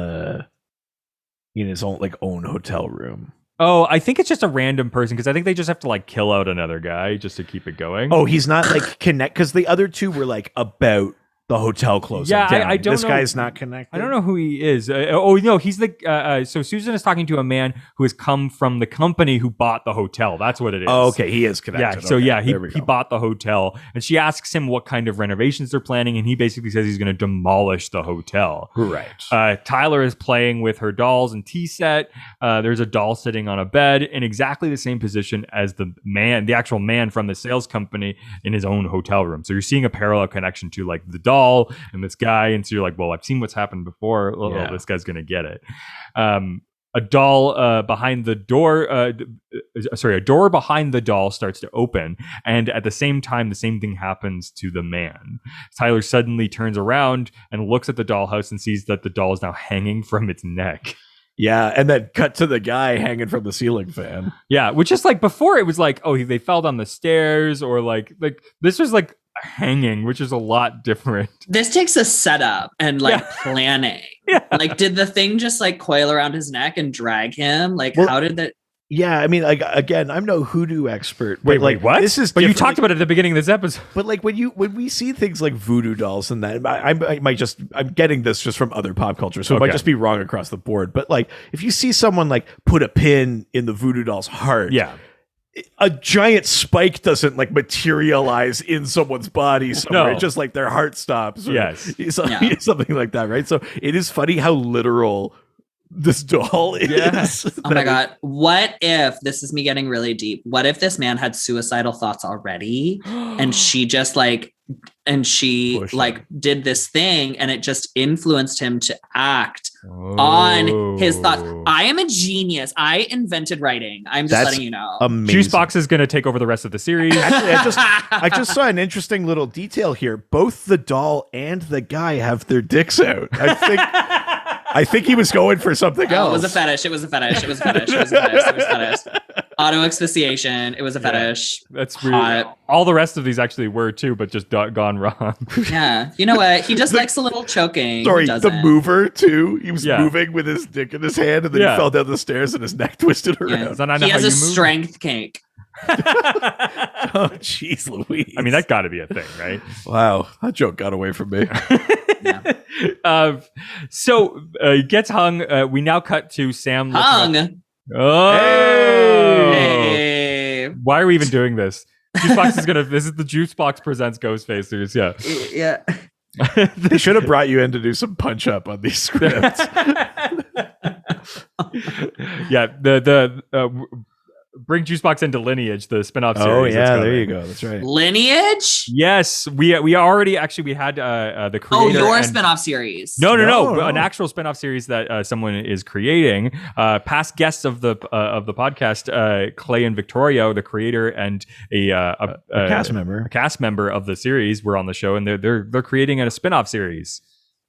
his own hotel room? Oh, I think it's just a random person because I think they just have to like kill out another guy just to keep it going. Oh, he's not like connect because the other two were like about the hotel closing Yeah, down. I don't this know. guy's not connected. I don't know who he is. No, he's the. So Susan is talking to a man who has come from the company who bought the hotel. That's what it is. Oh, okay, he is connected. Yeah. So Okay, yeah, he there we go. bought the hotel, and she asks him what kind of renovations they're planning, and he basically says he's going to demolish the hotel. Right. Tyler is playing with her dolls and tea set. There's a doll sitting on a bed in exactly the same position as the actual man from the sales company in his own hotel room. So you're seeing a parallel connection to like the doll and this guy. And so you're like, well, I've seen what's happened before. Oh, Yeah. this guy's going to get it. A doll behind the door, a door behind the doll starts to open. And at the same time, the same thing happens to the man. Tyler suddenly turns around and looks at the dollhouse and sees that the doll is now hanging from its neck. Yeah, and then cut to the guy hanging from the ceiling fan. Yeah, which is like before it was like, oh, they fell down the stairs or like this was like hanging, which is a lot different. This takes a setup and like planning. Yeah. Like, did the thing just like coil around his neck and drag him? Like, Well, how did that? Yeah, I mean, like again, I'm no hoodoo expert. But Wait, like, what? This is but you different. talked about it at the beginning of this episode. But like when we see things like voodoo dolls and that, I'm getting this just from other pop culture, so it might Okay. just be wrong across the board. But like if you see someone like put a pin in the voodoo doll's heart, Yeah. a giant spike doesn't like materialize in someone's body somewhere. No. Just like their heart stops. Or Yes. something like that, right? So it is funny how literal this doll is. Yes. Oh my God. What if this is me getting really deep? What if this man had suicidal thoughts already and she just like, and she Push like him. did this thing and it just influenced him to act on his thoughts. I am a genius. I invented writing. I'm just That's letting you know. Amazing. Juicebox is going to take over the rest of the series. Actually, I just saw an interesting little detail here. Both the doll and the guy have their dicks out. I think he was going for something Oh, else. it was a fetish. It was a fetish. It was a fetish. It was a fetish. It was a fetish. Auto asphyxiation. It was a fetish. That's really, Hot. all the rest of these actually were too, but just gone wrong. Yeah. You know what? He just likes a little choking. Sorry, Who the doesn't? mover too. He was Yeah. moving with his dick in his hand, and then Yeah. he fell down the stairs, and his neck twisted around. Yeah. Is that not He how has a you move? strength kink. Oh, jeez, Louise. I mean, that's got to be a thing, right? wow, that joke got away from me. So he gets hung. We now cut to Sam. looking Hung. up- Oh. Hey. Why are we even doing this? Juicebox is gonna. This is the Juicebox presents Ghostfacers. Yeah. Yeah. They should have brought you in to do some punch up on these scripts. Yeah, bring Juicebox into Lineage, the spinoff series. Oh that's yeah, coming. there you go. That's right. Lineage? Yes, we already we had the Oh, creator. your and- spinoff series. No, No. an actual spinoff series that someone is creating. Past guests of the podcast, Clay and Victoria, the creator and a Cast member. a cast member of the series, were on the show, and they're creating a spinoff series.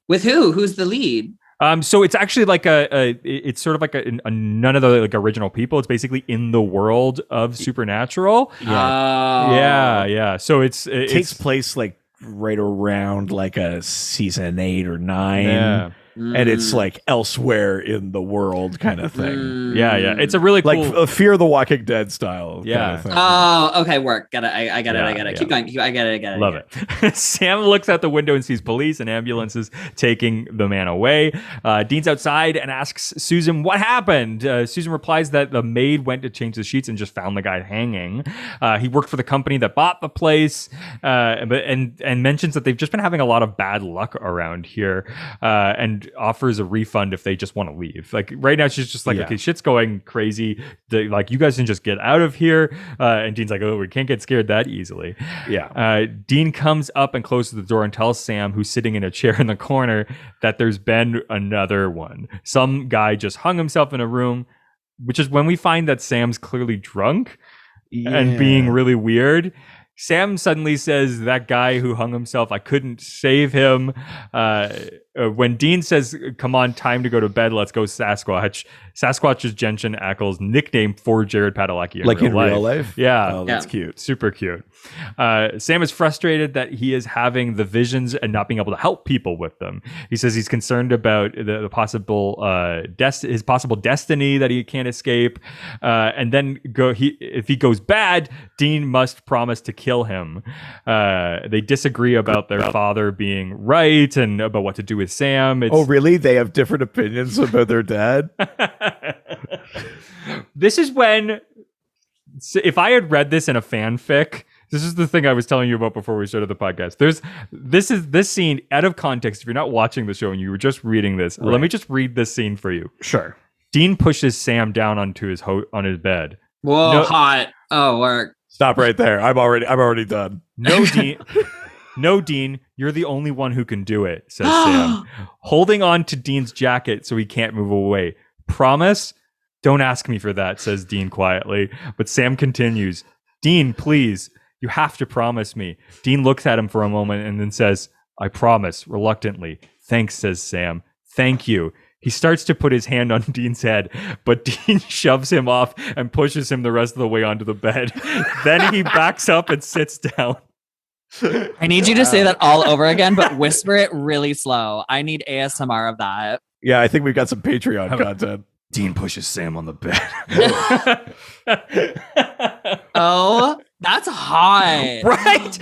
With who? Who's the lead? So it's actually like it's sort of like a none of the like original people. It's basically in the world of Supernatural. Yeah. So it Takes place like right around like a season 8 or 9. Yeah. And it's like elsewhere in the world kind of thing. Yeah. It's a really Like cool. a Fear the Walking Dead style. Yeah. Kind of thing. Oh, okay. Work. Got it. I got it. I got it. Yeah. Keep going. I get it. Love it. Sam looks out the window and sees police and ambulances taking the man away. Dean's outside and asks Susan what happened. Susan replies that the maid went to change the sheets and just found the guy hanging. He worked for the company that bought the place, and mentions that they've just been having a lot of bad luck around here, and offers a refund if they just want to leave. Like right now, she's just like, Yeah. okay, shit's going crazy. Like you guys can just get out of here. And Dean's like, oh, we can't get scared that easily. Yeah. Dean comes up and closes the door and tells Sam, who's sitting in a chair in the corner, that there's been another one. Some guy just hung himself in a room, which is when we find that Sam's clearly drunk and being really weird. Sam suddenly says, that guy who hung himself, I couldn't save him. When Dean says, come on, time to go to bed, let's go Sasquatch. Sasquatch is Jensen Ackles' nickname for Jared Padalecki in real life? Yeah. Oh, that's Yeah. cute. Super cute. Sam is frustrated that he is having the visions and not being able to help people with them. He says he's concerned about the possible his possible destiny that he can't escape. And then if he goes bad, Dean must promise to kill him. They disagree about their father being right and about what to do with Sam. Oh, really? They have different opinions about their dad? This is when, if I had read this in a fanfic, this is the thing I was telling you about before we started the podcast. This scene out of context. If you're not watching the show and you were just reading this, let me just read this scene for you. Sure. Dean pushes Sam down onto his on his bed. Whoa, No- hot. Oh, work. Stop right there. I'm already done. No, Dean. No, Dean, you're the only one who can do it, says Sam, holding on to Dean's jacket so he can't move away. Promise? Don't ask me for that, says Dean quietly. But Sam continues, Dean, please, you have to promise me. Dean looks at him for a moment and then says, I promise, reluctantly. Thanks, says Sam. Thank you. He starts to put his hand on Dean's head, but Dean shoves him off and pushes him the rest of the way onto the bed. Then he backs up and sits down. I need you to say that all over again, but whisper it really slow. I need ASMR of that. Yeah, I think we've got some Patreon content. Dean pushes Sam on the bed. Oh, that's hot. Right?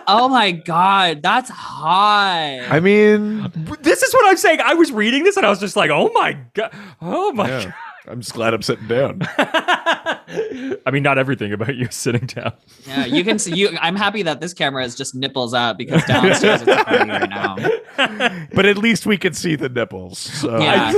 Oh my God, that's hot. I mean, This is what I'm saying. I was reading this and I was just like, oh my God. Oh my yeah, God. I'm just glad I'm sitting down. I mean, not everything about you sitting down. Yeah, you can see you. I'm happy that this camera is just nipples up because downstairs it's a party right now. But at least we can see the nipples. So. Yeah,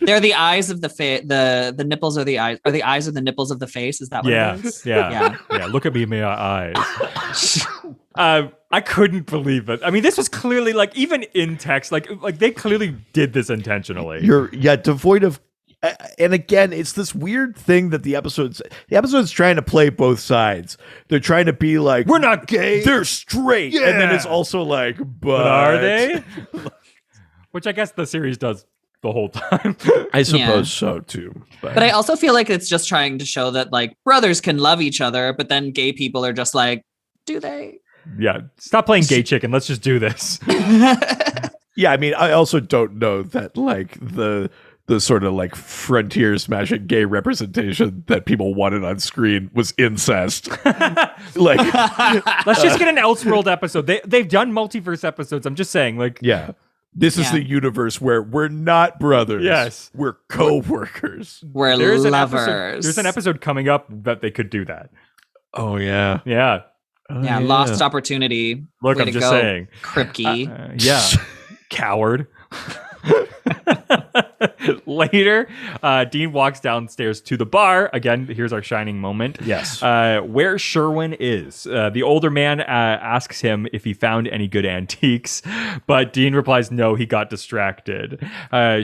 they're the eyes of the face. The nipples are the eyes. Are the eyes of the nipples of the face? Is that what Yeah, it is? yeah. Look at me in my eyes. I couldn't believe it. I mean, this was clearly like, even in text, like they clearly did this intentionally. Devoid of. And again, it's this weird thing that the episode's trying to play both sides. They're trying to be like, We're not gay. they're straight, and then it's also like, but Are they? Which I guess the series does the whole time. I suppose Yeah. so too. But I also feel like it's just trying to show that like brothers can love each other, but then gay people are just like, do they? Yeah, stop playing gay chicken. Let's just do this. Yeah, I mean, I also don't know that like the sort of like frontier smashing gay representation that people wanted on screen was incest. Like, Let's just get an Elseworld episode. They've done multiverse episodes. I'm just saying, like, yeah, this is Yeah. the universe where we're not brothers. Yes. we're co-workers. We're there's lovers. there's an episode coming up that they could do that. Oh yeah, Yeah. Yeah, lost opportunity. Look, Way I'm to just go, saying. Kripke. Yeah. Coward. Later, Dean walks downstairs to the bar. Again, here's our shining moment. Yes. Where Sherwin is. The older man asks him if he found any good antiques, but Dean replies no, he got distracted.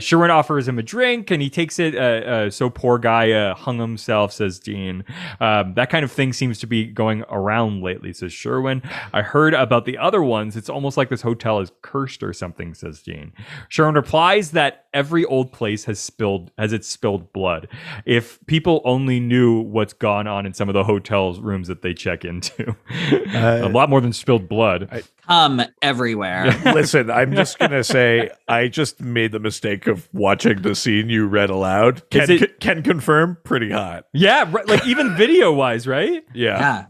Sherwin offers him a drink, and he takes it. So poor guy hung himself, says Dean. That kind of thing seems to be going around lately, says Sherwin. I heard about the other ones. It's almost like this hotel is cursed or something, says Dean. Sherwin replies that every old place has spilled blood. If people only knew what's gone on in some of the hotel's rooms that they check into. A lot more than spilled blood. Everywhere. Listen, I'm just going to say I just made the mistake of watching the scene you read aloud. Can confirm, pretty hot. Yeah, like even video-wise, right? Yeah.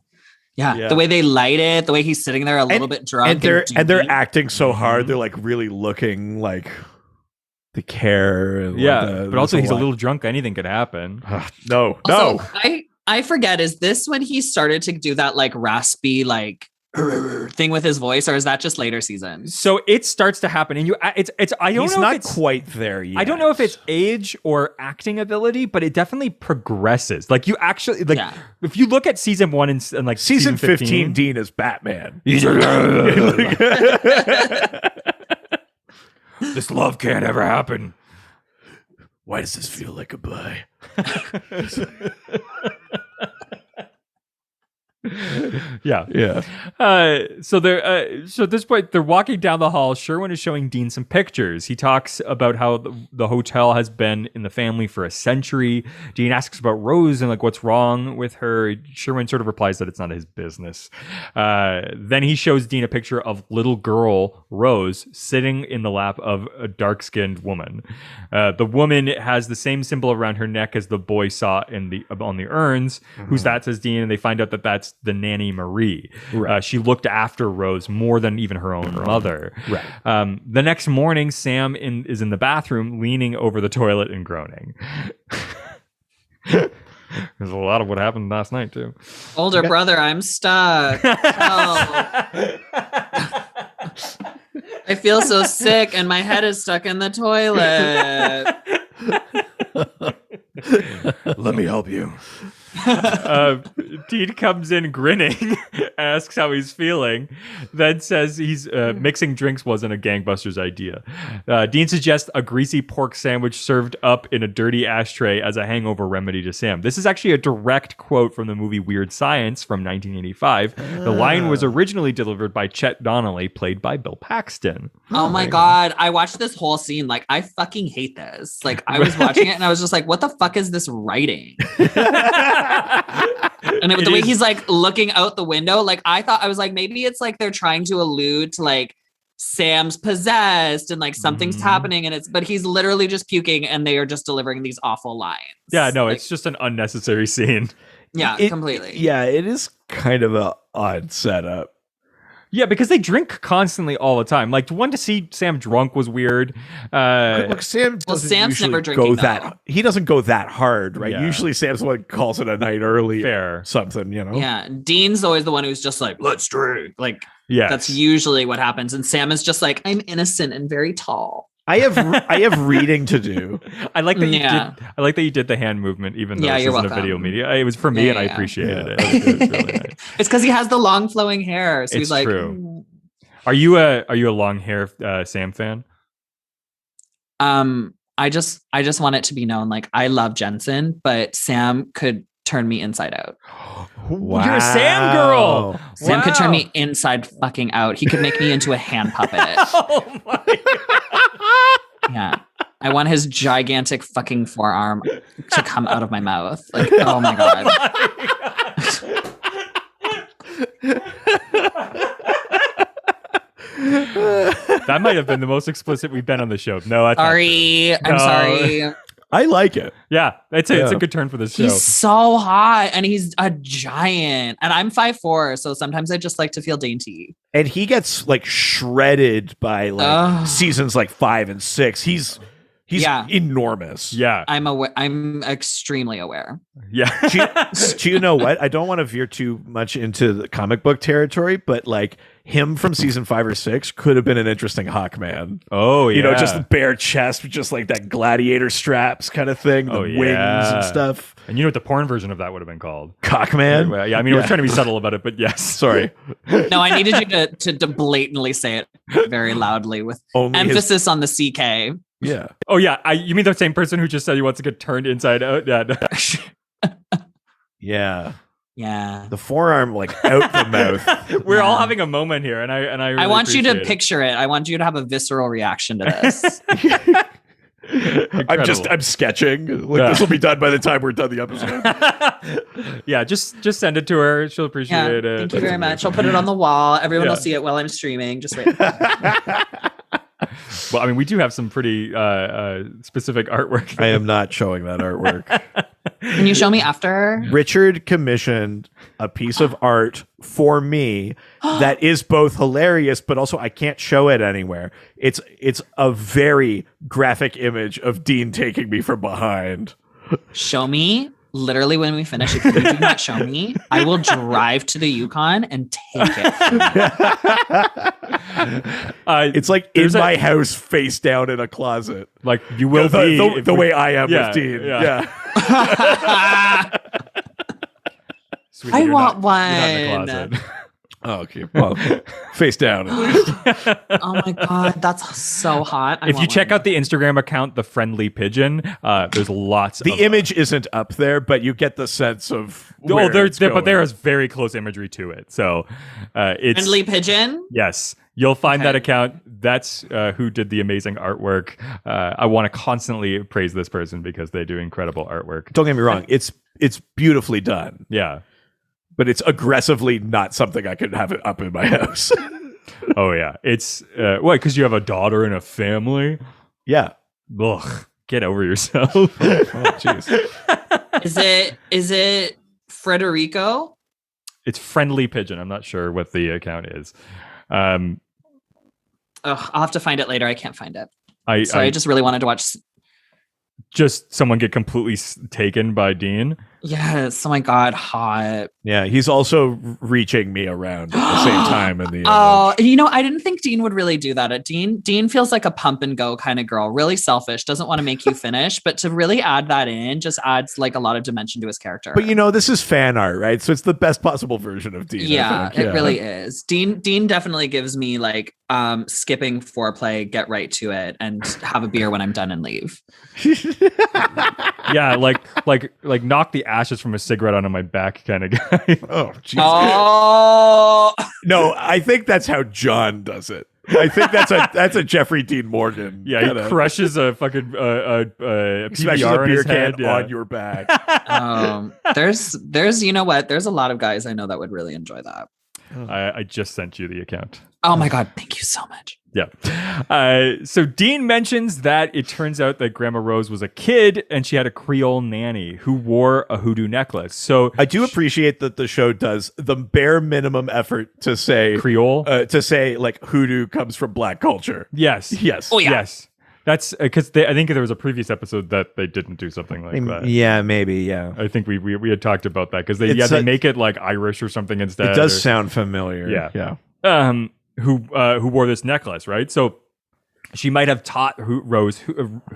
Yeah. The way they light it, the way he's sitting there a little bit drunk. And they're acting so hard. They're like really looking like the care. And but also he's a little drunk. Anything could happen. No. I forget, is this when he started to do that like raspy like thing with his voice, or is that just later seasons? So it starts to happen, and I don't He's know not if it's quite there yet. I don't know if it's age or acting ability, but it definitely progresses. Like you actually if you look at season 1 and like season 15, Dean is Batman. This love can't ever happen. Why does this feel like a bye? Yeah. So at this point, they're walking down the hall. Sherwin is showing Dean some pictures. He talks about how the hotel has been in the family for a century. Dean asks about Rose and like what's wrong with her. Sherwin sort of replies that it's not his business. Then he shows Dean a picture of little girl Rose sitting in the lap of a dark-skinned woman. The woman has the same symbol around her neck as the boy saw on the urns. Who's that, says Dean, and they find out that that's the nanny Marie. Right. She looked after Rose more than even her own mother. Right. The next morning, Sam is in the bathroom, leaning over the toilet and groaning. There's a lot of what happened last night too. Older brother, I'm stuck. I feel so sick, and my head is stuck in the toilet. Let me help you. Dean comes in grinning, asks how he's feeling, then says he's mixing drinks wasn't a gangbuster's idea. Dean suggests a greasy pork sandwich served up in a dirty ashtray as a hangover remedy to Sam. This is actually a direct quote from the movie Weird Science from 1985. The line was originally delivered by Chet Donnelly, played by Bill Paxton. Oh my God. I watched this whole scene. Like, I fucking hate this. Like, I was watching it and I was just like, what the fuck is this writing? And the way he's like looking out the window, like I was like, maybe it's like they're trying to allude to like Sam's possessed and like something's happening, but he's literally just puking and they are just delivering these awful lines. Yeah, no, it's just an unnecessary scene. Yeah, completely. Yeah, it is kind of an odd setup. Yeah, because they drink constantly all the time. Like, one, to see Sam drunk was weird. Look, Sam's never drinking he doesn't go that hard, right? Yeah. Usually Sam's the one who calls it a night early. Fair. Something, you know? Yeah, Dean's always the one who's just like, let's drink. Like, yes. That's usually what happens. And Sam is just like, I'm innocent and very tall. I have reading to do. I like that you did the hand movement, even though this isn't a video media. It was for me, and I appreciated it. It was really nice. It's because he has the long flowing hair, so he's like. True. Are you a long hair Sam fan? I just want it to be known, like I love Jensen, but Sam could turn me inside out. Wow. You're a Sam girl. Sam could turn me inside fucking out. He could make me into a hand puppet. Oh my God. Yeah. I want his gigantic fucking forearm to come out of my mouth. Like, oh my God. That might have been the most explicit we've been on the show. No, that's sorry. I'm sorry. I like it. Yeah, it's a good turn for this show. He's so hot and he's a giant. And I'm 5'4", so sometimes I just like to feel dainty. And he gets like shredded by like seasons like 5 and 6. He's enormous. Yeah. I'm extremely aware. Yeah. Do you know what? I don't want to veer too much into the comic book territory, but like him from season 5 or 6 could have been an interesting Hawkman. Oh yeah. You know, just the bare chest, just like that gladiator straps kind of thing, the wings and stuff. And you know what the porn version of that would have been called? Cockman? Yeah, I mean, I was trying to be subtle about it, but yes. Sorry. No, I needed you to blatantly say it very loudly with Only emphasis on the CK. Yeah. Oh yeah, you mean the same person who just said he wants to get turned inside out? Yeah. Yeah. Yeah. The forearm like out the mouth. We're all having a moment here, and I really I want you to appreciate it. picture it. I want you to have a visceral reaction to this. I'm sketching. Like this will be done by the time we're done the episode. Yeah, just send it to her. She'll appreciate it. Thank you very much. I'll put it on the wall. Everyone will see it while I'm streaming. Just wait. Well, I mean, we do have some pretty specific artwork. I am not showing that artwork. Can you show me after? Richard commissioned a piece of art for me that is both hilarious, but also I can't show it anywhere. It's a very graphic image of Dean taking me from behind. Show me. Literally, when we finish, if you do not show me, I will drive to the Yukon and take it. It's like in my house, face down in a closet. Like you will the way I am with Dean. Yeah. Sweetie, I you're want not in the one. closet. Oh, okay. Well, face down. At least. Oh my God, that's so hot. If you check out the Instagram account, The Friendly Pigeon, there's lots The of... image isn't up there, but you get the sense of but there is very close imagery to it. So it's... Friendly Pigeon? Yes. You'll find that Okay. account. That's who did the amazing artwork. I want to constantly praise this person because they do incredible artwork. Don't get me wrong. It's beautifully done. Yeah. But it's aggressively not something I could have it up in my house. Oh, yeah. It's... what, because you have a daughter and a family? Yeah. Ugh. Get over yourself. Oh, jeez. Is it Frederico? It's Friendly Pigeon. I'm not sure what the account is. I'll have to find it later. I can't find it. I just really wanted to watch. just someone get completely taken by Dean. Yes. Oh my God. Hot. Yeah, he's also reaching me around at the same time in the Oh, I didn't think Dean would really do that. Dean feels like a pump and go kind of girl, really selfish, doesn't want to make you finish, but to really add that in just adds like a lot of dimension to his character. But this is fan art, right? So it's the best possible version of Dean. Yeah, it really is. Dean definitely gives me like skipping foreplay, get right to it, and have a beer when I'm done and leave. Yeah, like knock the ashes from a cigarette onto my back kind of guy. Oh, Jesus. Oh, No, I think that's how John does it. I think that's a Jeffrey Dean Morgan. Yeah, kinda. he crushes a fucking Smashes PBR a in beer his can head. Yeah. on your back. there's you know what? There's a lot of guys I know that would really enjoy that. I just sent you the account. Oh my God, thank you so much. Yeah. So Dean mentions that it turns out that Grandma Rose was a kid and she had a Creole nanny who wore a hoodoo necklace. So I do appreciate that the show does the bare minimum effort to say Creole. to say like hoodoo comes from black culture. Yes. Yes. Oh yeah. Yes. That's because I think there was a previous episode that they didn't do something like that. Yeah, maybe. Yeah. I think we had talked about that because they make it like Irish or something instead. It does sound familiar. Yeah. Yeah. Who wore this necklace, right? So she might have taught Rose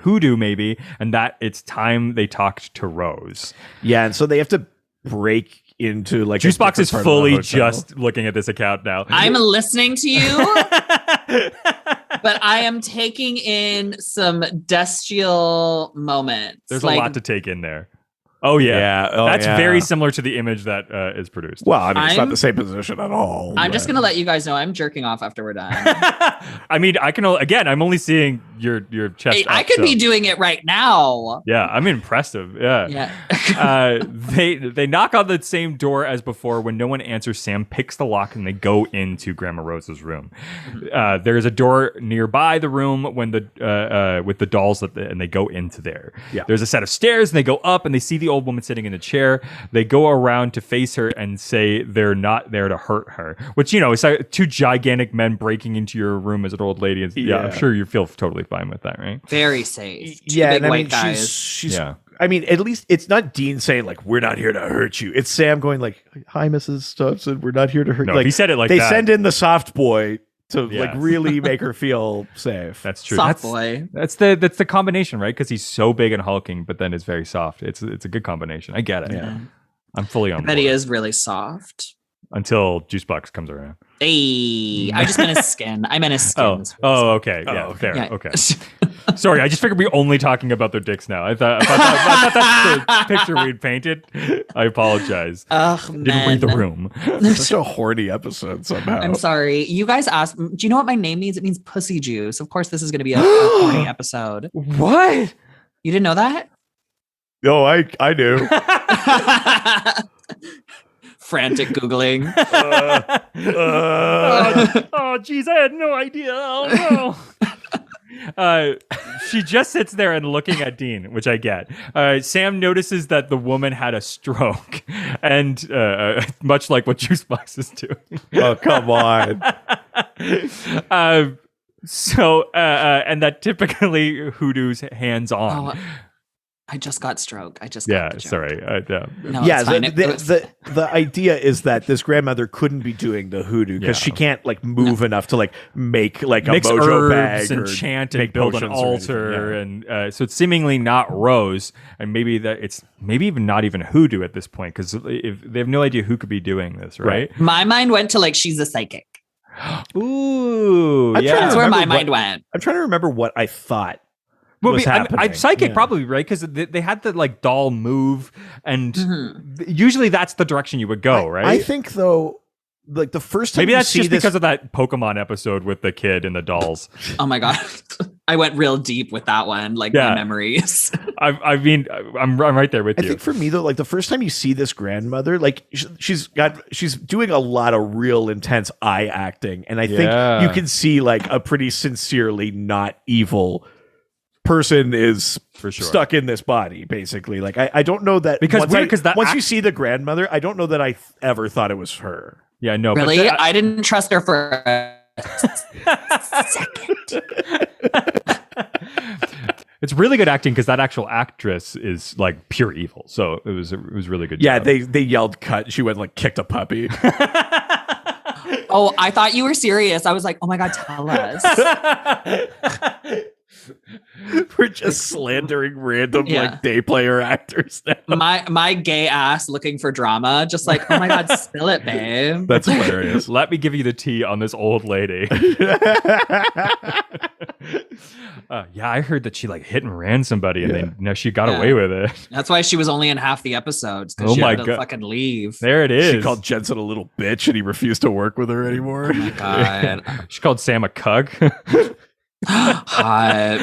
hoodoo, maybe, and that it's time they talked to Rose. Yeah, and so they have to break into like Juicebox is fully just just looking at this account now. I'm listening to you, but I am taking in some bestial moments. There's a lot to take in there. Oh yeah, that's very similar to the image that is produced. Well, I mean, it's not the same position at all. I'm just gonna let you guys know I'm jerking off after we're done. I mean, I can again. I'm only seeing your chest. Hey, I could be doing it right now. Yeah, I'm impressive. Yeah. They knock on the same door as before. When no one answers, Sam picks the lock and they go into Grandma Rose's room. There is a door nearby the room when with the dolls and they go into there. Yeah. There's a set of stairs and they go up and they see the old woman sitting in the chair. They go around to face her and say they're not there to hurt her, which, it's like two gigantic men breaking into your room as an old lady. I'm sure you feel totally fine with that, right? Very safe. Two Yeah, big and white guys. she's I mean, at least it's not Dean saying like, we're not here to hurt you. It's Sam going like, hi, Mrs. Stubbs, we're not here to hurt you. No, he said it like they that. Send in the soft boy to like really make her feel safe. That's true. Soft boy. That's the combination, right? Because he's so big and hulking, but then it's very soft. It's a good combination. I get it. Yeah. I'm fully on board. But he is really soft. Until Juicebox comes around. Hey, I just meant his skin. I meant his skin. Okay. Oh, Yeah, okay. fair. Yeah. Okay. Sorry, I just figured we're only talking about their dicks now. I thought that's the picture we'd painted. I apologize. Ugh, Didn't read the room. Such a horny episode somehow. I'm sorry. You guys asked, do you know what my name means? It means pussy juice. Of course, this is going to be a horny episode. What? You didn't know that? No, I knew. Frantic Googling. Oh, geez, I had no idea. Oh, no. She just sits there and looking at Dean, which I get. Sam notices that the woman had a stroke, and much like what Juicebox is doing. Oh, come on. And that typically Hoodoo's hands on. Oh, I just got stroke. I just got the joke. Sorry. No, Yeah, it's fine. the idea is that this grandmother couldn't be doing the hoodoo because she can't like move enough to like make like a mix mojo herbs bag and or chant and make build an potions or anything, altar, and so it's seemingly not Rose, and maybe it's even not even Hoodoo at this point because if they have no idea who could be doing this, right? My mind went to like she's a psychic. Ooh, I'm yeah. trying That's to where my remember mind went. I'm trying to remember what I thought. Well, was I'm happening. psychic Yeah. probably, right? Because they had the like doll move, and usually that's the direction you would go, right? I think though, like the first time Maybe you that's see just this, because of that Pokemon episode with the kid and the dolls. Oh my God. I went real deep with that one, like Yeah. my memories. I mean, I'm right there with I you. think for me though, like the first time you see this grandmother, like she's doing a lot of real intense eye acting, and I think Yeah. you can see like a pretty sincerely not evil person is For sure. stuck in this body, basically. Like I don't know that Because once, weird, 'cause that once you see the grandmother, I don't know that I ever thought it was her. Yeah, no. Really? But I didn't trust her for a second. it's really good acting because that actual actress is like pure evil. So it was really good. Yeah, job. they yelled cut. She went like kicked a puppy. Oh, I thought you were serious. I was like, oh my God, tell us. We're just slandering random Yeah. like day player actors now. My gay ass looking for drama, just like, oh my God, spill it, babe. That's hilarious. Let me give you the tea on this old lady. Yeah, I heard that she like hit and ran somebody, and then she got Yeah. away with it. That's why she was only in half the episodes, because Oh she my had to God. fucking leave. There it is. She called Jensen a little bitch, and he refused to work with her anymore. Oh my God. She called Sam a cug. Hot.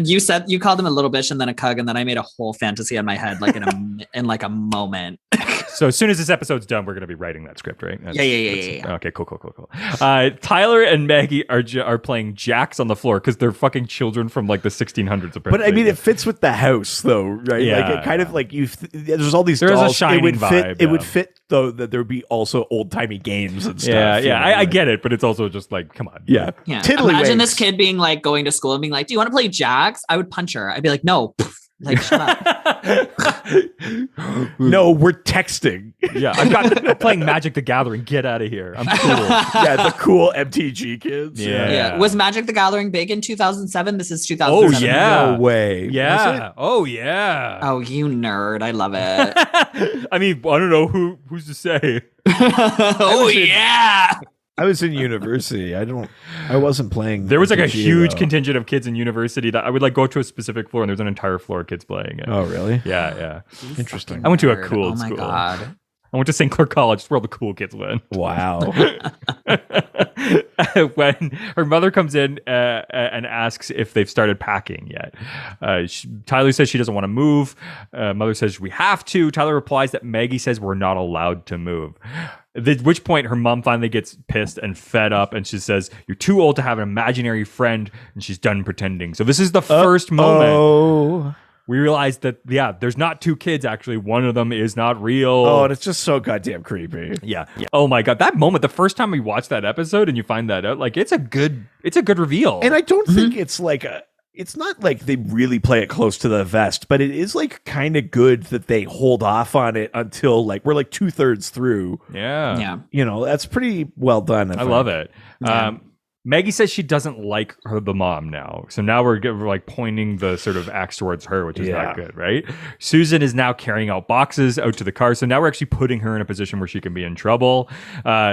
You called him a little bitch and then a cug, and then I made a whole fantasy in my head, like in like a moment. So as soon as this episode's done, we're going to be writing that script, right? Yeah. Okay, cool. Tyler and Maggie are playing jacks on the floor because they're fucking children from like the 1600s. Apparently. But I mean, it fits with the house, though, right? Yeah, like it kind of like there's all these There is a dolls. shining it would fit. vibe, It would yeah. fit though that there would be also old timey games and stuff. yeah. you know, I like- get it, but it's also just like, come on. Yeah, Yeah. Tiddlywinks. Imagine this kid being like going to school and being like, "Do you want to play jacks?" I would punch her. I'd be like, "No." Like, shut up. No, we're texting. Yeah, I'm playing Magic the Gathering. Get out of here. I'm cool. Yeah, the cool MTG kids. Yeah. Yeah. Was Magic the Gathering big in 2007? This is 2007. Oh, yeah. No way. Was Yeah. Oh, yeah. Oh, you nerd. I love it. I mean, I don't know who's to say. Oh, yeah. I was in university. I wasn't playing. There was like a MTG, huge though. contingent of kids in university that I would like go to a specific floor, and there's an entire floor of kids playing it. Oh, really? Yeah. Interesting. I went to a Nerd. cool Oh, my school. God. I went to St. Clair College. It's where all the cool kids went. Wow. When her mother comes in and asks if they've started packing yet, Tyler says she doesn't want to move. Mother says we have to. Tyler replies that Maggie says we're not allowed to move. At which point her mom finally gets pissed and fed up, and she says, "You're too old to have an imaginary friend," and she's done pretending. So this is the first moment. we realize that, there's not two kids, actually. One of them is not real. Oh, and it's just so goddamn creepy. Yeah. Oh my God. That moment, the first time we watched that episode and you find that out, like, it's a good reveal. And I don't think it's like it's not like they really play it close to the vest, but it is like kind of good that they hold off on it until like we're like 2/3 through. Yeah. You know, that's pretty well done. I love it. Yeah. Maggie says she doesn't like the mom now. So now we're like pointing the sort of axe towards her, which is not good, right? Susan is now carrying out boxes out to the car. So now we're actually putting her in a position where she can be in trouble.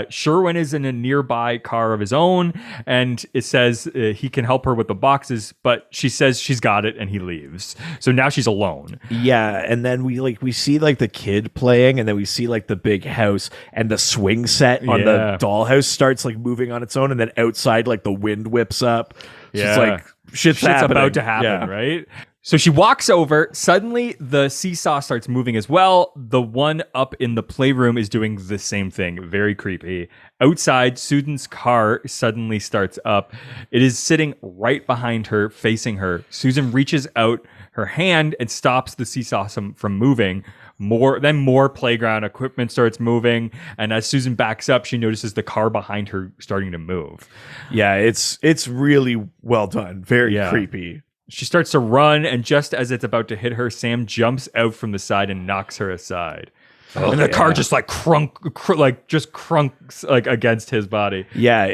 Sherwin is in a nearby car of his own, and it says he can help her with the boxes, but she says she's got it, and he leaves. So now she's alone. Yeah, and then we see like the kid playing, and then we see like the big house, and the swing set on the dollhouse starts like moving on its own, and then outside like the wind whips up. Yeah. It's like shit's about to happen, right? So she walks over. Suddenly, the seesaw starts moving as well. The one up in the playroom is doing the same thing. Very creepy. Outside, Susan's car suddenly starts up. It is sitting right behind her, facing her. Susan reaches out her hand and stops the seesaw from moving. More playground equipment starts moving, and as Susan backs up, she notices the car behind her starting to move. Yeah, it's really well done. Very creepy. She starts to run, and just as it's about to hit her, Sam jumps out from the side and knocks her aside. And the car just like crunks like against his body. Yeah,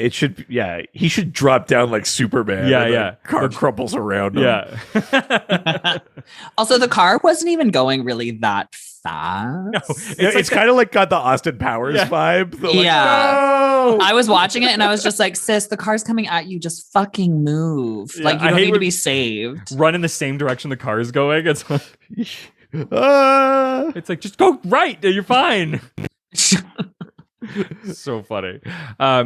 he should drop down like Superman. The car crumples around him. Yeah. Also, the car wasn't even going really that fast. No, It's kind of like got the Austin Powers vibe. No! I was watching it and I was just like, sis, the car's coming at you. Just fucking move. Like, you don't need to be saved. Run in the same direction the car is going. It's like, just go right. You're fine. So funny.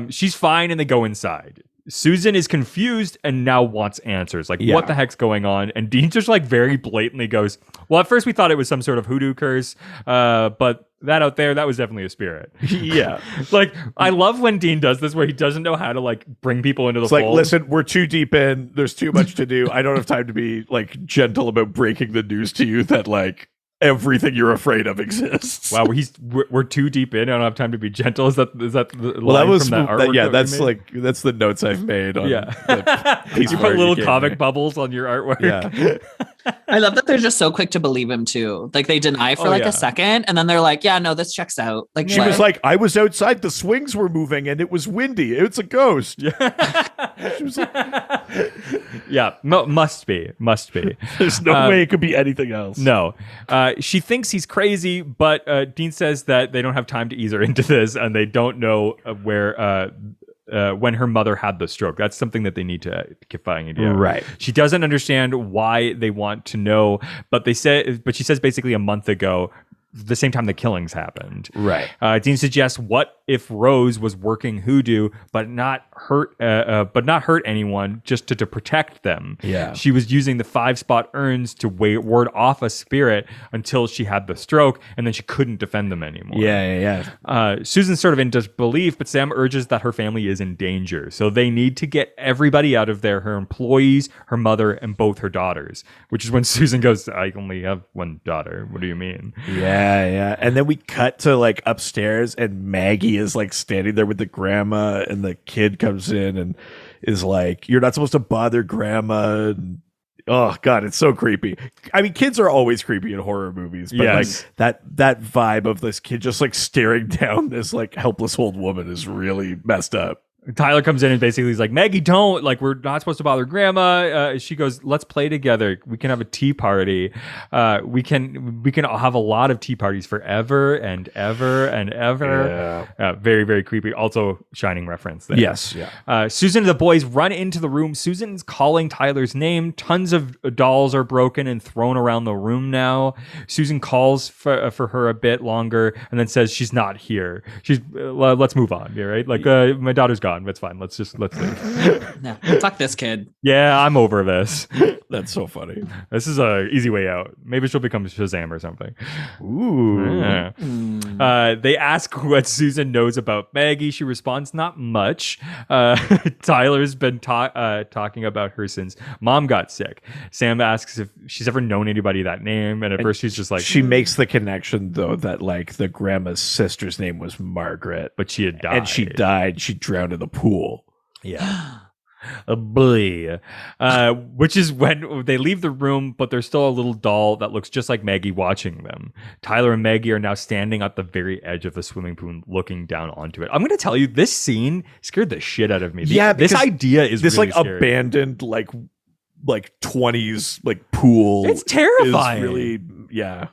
She's fine, and they go inside. Susan is confused and now wants answers. Like, what the heck's going on? And Dean just like very blatantly goes, well, at first we thought it was some sort of hoodoo curse, but that out there, that was definitely a spirit. Yeah. Like, I love when Dean does this where he doesn't know how to like bring people into the fold. Like, listen, we're too deep in. There's too much to do. I don't have time to be like gentle about breaking the news to you that like everything you're afraid of exists. Wow, we're too deep in. I don't have time to be gentle. Is that the well, line that was from that artwork? That's the notes I've made on you put little comic bubbles on your artwork. Yeah. I love that they're just so quick to believe him too. Like, they deny for a second, and then they're like, yeah, no, this checks out. Like, she was like, I was outside, the swings were moving, and it was windy. It's a ghost. She was like, must be. There's no way it could be anything else. No. She thinks he's crazy, but Dean says that they don't have time to ease her into this, and they don't know where when her mother had the stroke. That's something that they need to find idea. Right. She doesn't understand why they want to know, but she says basically a month ago, the same time the killings happened. Right. Dean suggests, what if Rose was working hoodoo, but not hurt anyone, just to protect them? Yeah. She was using the 5-spot urns to ward off a spirit until she had the stroke, and then she couldn't defend them anymore. Yeah. Susan's sort of in disbelief, but Sam urges that her family is in danger, so they need to get everybody out of there: her employees, her mother, and both her daughters. Which is when Susan goes, I only have one daughter. What do you mean? Yeah. And then we cut to like upstairs, and Maggie is like standing there with the grandma, and the kid comes in and is like, you're not supposed to bother grandma. And, oh God, it's so creepy. I mean, kids are always creepy in horror movies, but like that vibe of this kid just like staring down this like helpless old woman is really messed up. Tyler comes in and basically is like, Maggie, don't, like, we're not supposed to bother grandma. She goes, let's play together. We can have a tea party. We can have a lot of tea parties forever and ever and ever. Yeah. Very, very creepy. Also, Shining reference there. Yes. Yeah. Susan and the boys run into the room. Susan's calling Tyler's name. Tons of dolls are broken and thrown around the room now. Susan calls for her a bit longer and then says she's not here. Let's move on. Yeah, right? Like, my daughter's gone. It's fine. Let's leave. No, fuck this kid. Yeah, I'm over this. That's so funny. This is a easy way out. Maybe she'll become Shazam or something. Ooh. Yeah. They ask what Susan knows about Maggie. She responds, not much. Tyler's been talking about her since Mom got sick. Sam asks if she's ever known anybody that name, and at first she's just like... She makes the connection, though, that like the grandma's sister's name was Margaret. But she had died. And she died. She drowned in the pool. Yeah. Which is when they leave the room, but there's still a little doll that looks just like Maggie watching them. Tyler and Maggie are now standing at the very edge of the swimming pool looking down onto it. I'm going to tell you, this scene scared the shit out of me. Yeah, this idea is this really like scary. abandoned like 20s like pool. It's terrifying. Is really, yeah.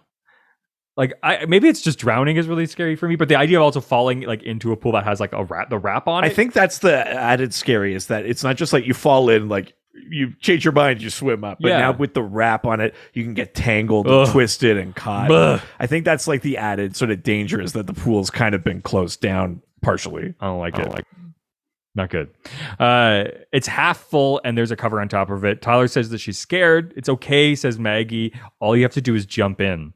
Like maybe it's just drowning is really scary for me, but the idea of also falling like into a pool that has like the wrap on it. I think that's the added scary, is that it's not just like you fall in, like you change your mind, you swim up, but now with the wrap on it, you can get tangled and twisted and caught. I think that's like the added sort of danger, is that the pool's kind of been closed down partially. I don't like it. Not good. It's half full and there's a cover on top of it. Tyler says that she's scared. It's okay, says Maggie. All you have to do is jump in.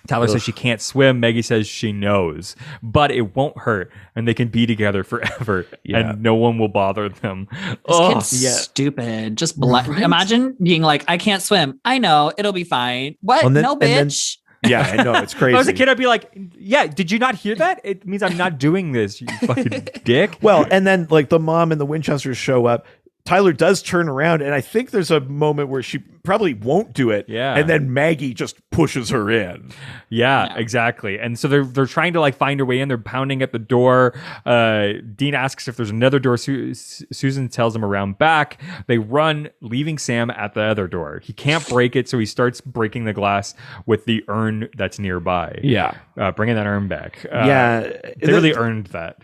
Tyler says she can't swim. Maggie says she knows, but it won't hurt, and they can be together forever, and no one will bother them. This kid's stupid. Just imagine being like, I can't swim. I know, it'll be fine. What? No, bitch. Yeah, I know, it's crazy. If I was a kid, I'd be like, yeah, did you not hear that? It means I'm not doing this, you fucking dick. Well, and then like the mom and the Winchesters show up. Tyler does turn around, and I think there's a moment where she probably won't do it. Yeah. And then Maggie just pushes her in. Yeah, exactly. And so they're trying to like find her way in. They're pounding at the door. Dean asks if there's another door. Susan tells him around back. They run, leaving Sam at the other door. He can't break it, so he starts breaking the glass with the urn that's nearby. Yeah. Bringing that urn back. They really earned that.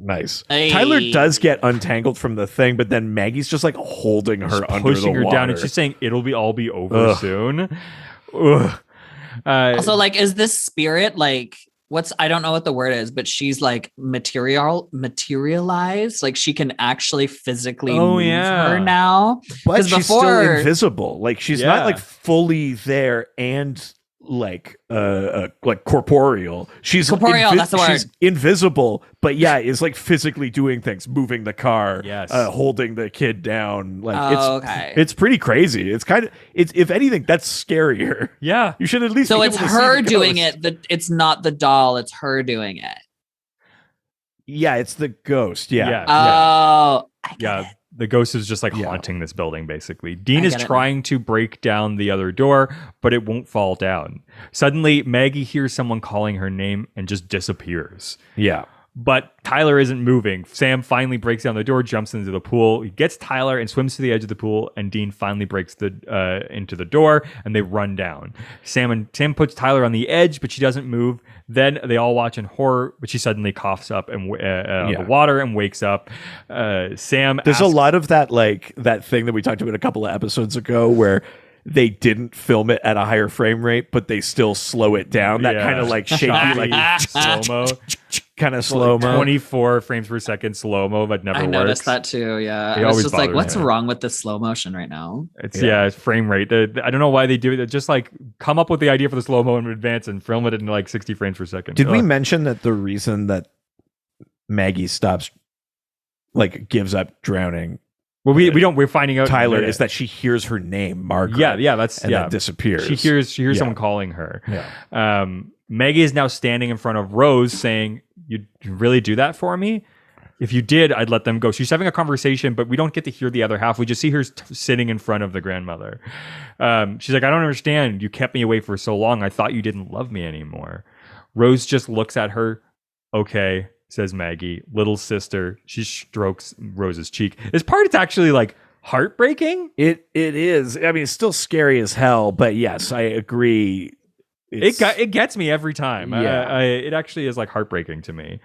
Nice. Hey. Tyler does get untangled from the thing, but then Maggie's just like holding her under pushing the her water. down, and she's saying it'll all be over soon. Ugh. Also, like, is this spirit like I don't know what the word is, but she's like materialized, like she can actually physically move her now. But she's still invisible. Like she's not like fully there and like corporeal. She's corporeal, that's the word. She's invisible, but is like physically doing things, moving the car, holding the kid down. Like it's pretty crazy. It's kind of if anything, that's scarier. Yeah. You should at least so it's her doing it. It's not the doll, it's her doing it. Yeah, it's the ghost. Yeah. Oh, I get it. The ghost is just like haunting this building, basically. Dean is trying to break down the other door, but it won't fall down. Suddenly, Maggie hears someone calling her name and just disappears. Yeah. But Tyler isn't moving. Sam finally breaks down the door, jumps into the pool. He gets Tyler and swims to the edge of the pool, and Dean finally breaks into the door, and they run down. Sam puts Tyler on the edge, but she doesn't move. Then they all watch in horror, but she suddenly coughs up and the water and wakes up. There's a lot of that, like that thing that we talked about a couple of episodes ago, where they didn't film it at a higher frame rate, but they still slow it down. That kind of like shaky, like slow-mo. Kind of slow-mo. 24 frames per second slow-mo, but never works. I noticed that too, yeah. I was just like, what's wrong with the slow motion right now? It's frame rate. I don't know why they do it. They just like come up with the idea for the slow-mo in advance and film it in like 60 frames per second. Did we mention that the reason that Maggie gives up drowning? Well, we're finding out Tyler is that she hears her name, Margaret. Then disappears. She hears someone calling her. Yeah. Maggie is now standing in front of Rose saying, "You really do that for me? If you did, I'd let them go." She's having a conversation, but we don't get to hear the other half. We just see her sitting in front of the grandmother. She's like, "I don't understand. You kept me away for so long. I thought you didn't love me anymore." Rose just looks at her. "Okay," says Maggie, little sister. She strokes Rose's cheek. This part is actually like heartbreaking. It is. I mean, it's still scary as hell, but yes, I agree. It gets me every time. Yeah. It actually is like heartbreaking to me.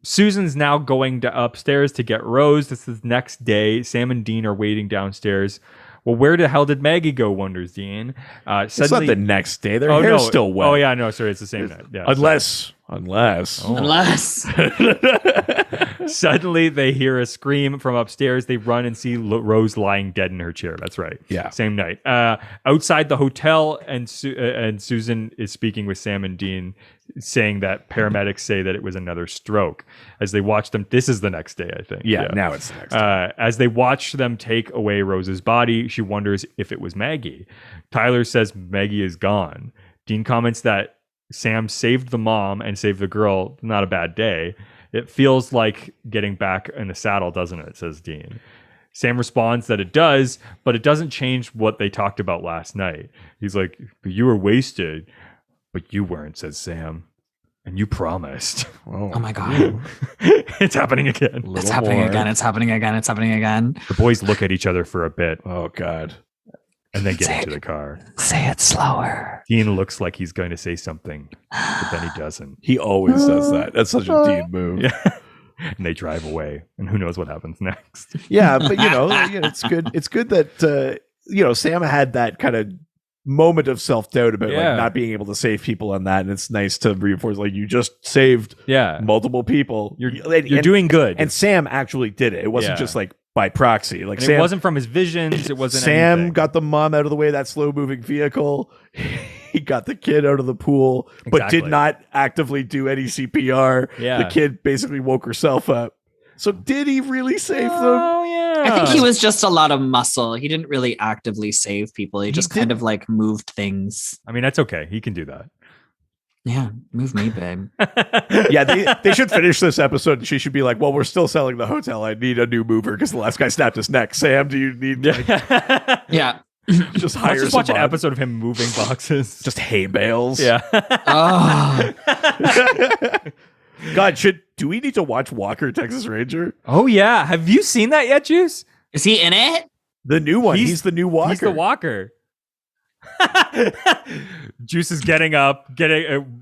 Susan's now going upstairs to get Rose. This is the next day. Sam and Dean are waiting downstairs. Well, where the hell did Maggie go, wonders Dean. It's not the next day. Their hair's still wet. Oh, yeah, no, sorry, it's the same night. Yeah, Unless. Suddenly, they hear a scream from upstairs. They run and see Rose lying dead in her chair. That's right. Yeah. Same night. Outside the hotel, and Susan is speaking with Sam and Dean, saying that paramedics say that it was another stroke. As they watch them, this is the next day, I think. Yeah, now it's the next day. As they watch them take away Rose's body, she wonders if it was Maggie. Tyler says Maggie is gone. Dean comments that Sam saved the mom and saved the girl. Not a bad day. It feels like getting back in the saddle, doesn't it? Says Dean. Sam responds that it does, but it doesn't change what they talked about last night. He's like, but you were wasted, but you weren't, says Sam. And you promised. Oh my God. It's happening again. It's happening again. It's happening again. It's happening again. The boys look at each other for a bit. Oh, God. And then get into the car. Say it slower. Dean looks like he's going to say something, but then he doesn't. He always does that. That's such a Dean move. Yeah. And they drive away. And who knows what happens next. Yeah, but it's good. It's good that Sam had that kind of moment of self-doubt about like not being able to save people on that, and it's nice to reinforce like you just saved multiple people. You're doing good. And Sam actually did it. It wasn't just like by proxy. Like Sam, it wasn't from his visions. It wasn't. Sam anything. got the mom out of the way of that slow-moving vehicle. He got the kid out of the pool, but did not actively do any CPR. Yeah. The kid basically woke herself up. So did he really save them? Oh yeah. I think he was just a lot of muscle. He didn't really actively save people. He just kind of like moved things. I mean, that's okay. He can do that. Yeah, move me, babe. Yeah, they should finish this episode and she should be like, well, we're still selling the hotel. I need a new mover because the last guy snapped his neck. Sam, do you need Yeah. just hire Let's just watch an someone. episode of him moving boxes. Just hay bales. Yeah. Oh. God, do we need to watch Walker, Texas Ranger? Oh yeah. Have you seen that yet, Juice? Is he in it? The new one. He's the new Walker. He's the Walker. Juice is getting up,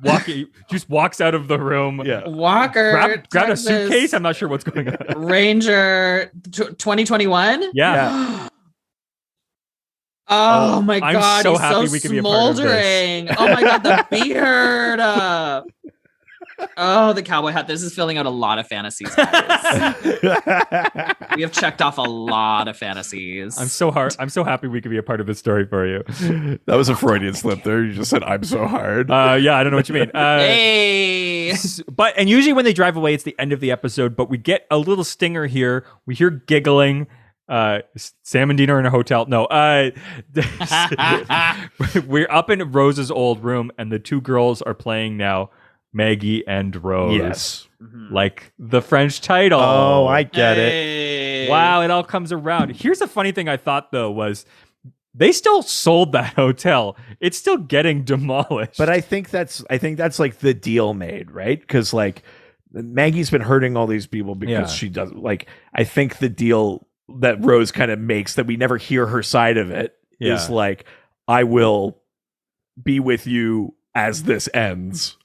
walking. Juice walks out of the room. Yeah. Walker. Grab a Texas suitcase. I'm not sure what's going on. Ranger 2021. Yeah. Oh my I'm God. so he's happy so we could be a part of this. smoldering. Oh my God, the beard. Oh, the cowboy hat. This is filling out a lot of fantasies, guys. We have checked off a lot of fantasies. I'm so happy we could be a part of this story for you. That was a Freudian slip there. You just said, I'm so hard. Yeah, I don't know what you mean. Hey. And usually when they drive away, it's the end of the episode, but we get a little stinger here. We hear giggling. Sam and Dean are in a hotel. No, we're up in Rose's old room, and the two girls are playing now Maggie and Rose. Yes. Like the French title. Oh, I get it. Hey. Wow, it all comes around. Here's a funny thing I thought, though, was they still sold that hotel. It's still getting demolished. But I think that's like the deal made, right? Because like Maggie's been hurting all these people because she does like I think the deal that Rose kind of makes that we never hear her side of it is like, I will be with you as this ends.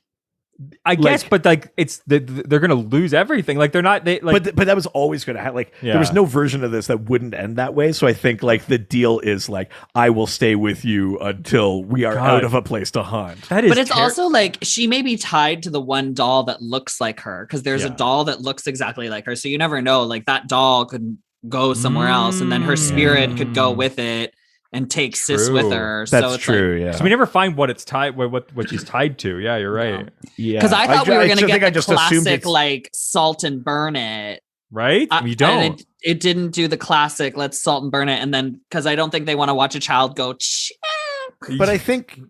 I guess, but like they're gonna lose everything. Like they're not. But that was always gonna happen. Like there was no version of this that wouldn't end that way. So I think like the deal is like I will stay with you until we are out of a place to haunt. That is. But it's also like she may be tied to the one doll that looks like her because there's a doll that looks exactly like her. So you never know. Like that doll could go somewhere else, and then her spirit could go with it and take sis with her. That's so it's true. like, Yeah. So we never find what it's tied, what she's tied to. Yeah, you're right. Yeah. Because I thought we were going to get the assumed classic like salt and burn it. Right? You don't. And it didn't do the classic let's salt and burn it. And then because I don't think they want to watch a child go. But I think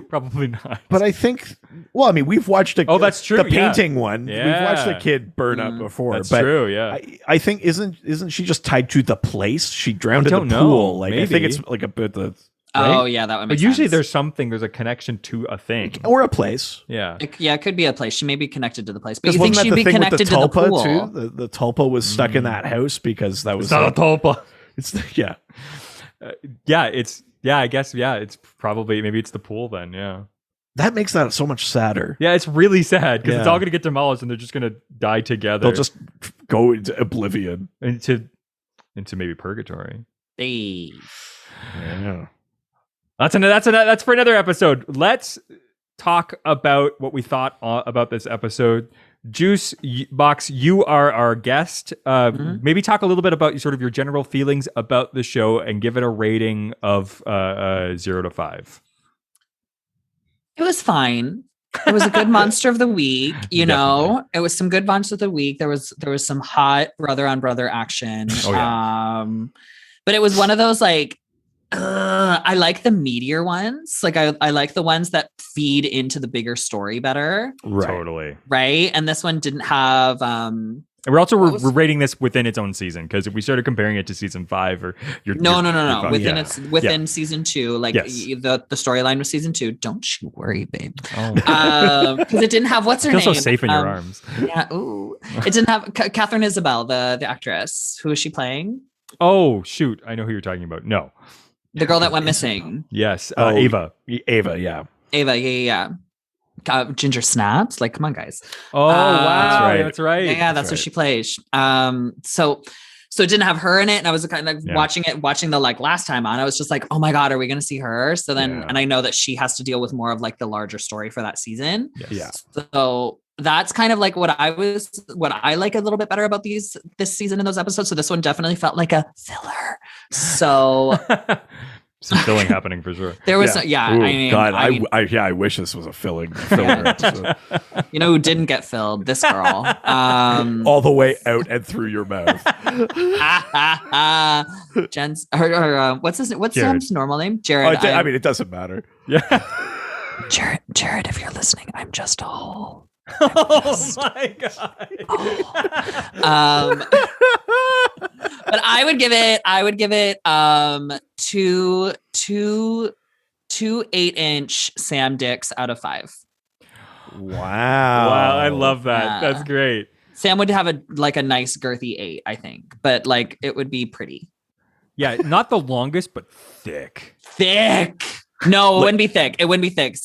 probably not. But I think, well, I mean, we've watched that's true. The painting one. Yeah. We've watched the kid burn up before. That's but true. Yeah. I think isn't she just tied to the place? She drowned in the know. pool. Like Maybe. I think it's like a bit the. Oh yeah, that would make But usually sense. there's a connection to a thing or a place. Yeah. It could be a place. She may be connected to the place, but you Wasn't think she'd that be the thing with connected to the tulpa pool? too? The tulpa was stuck in that house because that was It's not a tulpa. It's I guess it's probably maybe it's the pool then. Yeah. That makes that so much sadder. Yeah, it's really sad because it's Yeah. all going to get demolished and they're just going to die together. They'll just go into oblivion. into maybe purgatory. Hey. Yeah. That's for another episode. Let's talk about what we thought about this episode. Juice Box, you are our guest. Maybe talk a little bit about sort of your general feelings about the show and give it a rating of 0 to 5. It was fine. It was a good monster of the week, you know. It was some good monster of the week. There was some hot brother on brother action. Oh, yeah. But it was one of those like I like the meatier ones. Like I like the ones that feed into the bigger story better. Right. Totally. Right. And this one didn't have And we're also we're rating this within its own season, because if we started comparing it to season 5, or no. Within Yeah. season 2, like Yes. the storyline was season 2. Don't you worry, babe. Oh. Because it didn't have what's her I name. feel so safe in your arms. Yeah. Ooh. It didn't have Catherine Isabel, the actress. Who is she playing? Oh, shoot. I know who you're talking about. No. The girl that went missing. Yes. Oh, Ava. Ava, yeah. Ava. Yeah. Ginger Snaps. Like, come on, guys. Oh, wow. right. That's right. Yeah, that's what she plays. So it didn't have her in it, and I was kind of watching the like last time on. I was just like, oh my god, are we going to see her? So then, and I know that she has to deal with more of like the larger story for that season. Yes. Yeah. So that's kind of like what I like a little bit better about this season and those episodes. So this one definitely felt like a filler. So some filling happening for sure. there was, Ooh, I mean, God, I wish this was a filler episode. you know who didn't get filled? This girl. All the way out and through your mouth. Jen's her what's Jared. Sam's normal name? Oh, Jared. I mean, it doesn't matter. Yeah. Jared, if you're listening, I'm just a hole. Oh my god. But I would give it two 8-inch Sam Dicks out of 5. Wow. Wow, I love that. Yeah. That's great. Sam would have a nice girthy 8, I think, but like it would be pretty Yeah, not the longest, but thick. thick. No, it wouldn't be thick. It wouldn't be thick.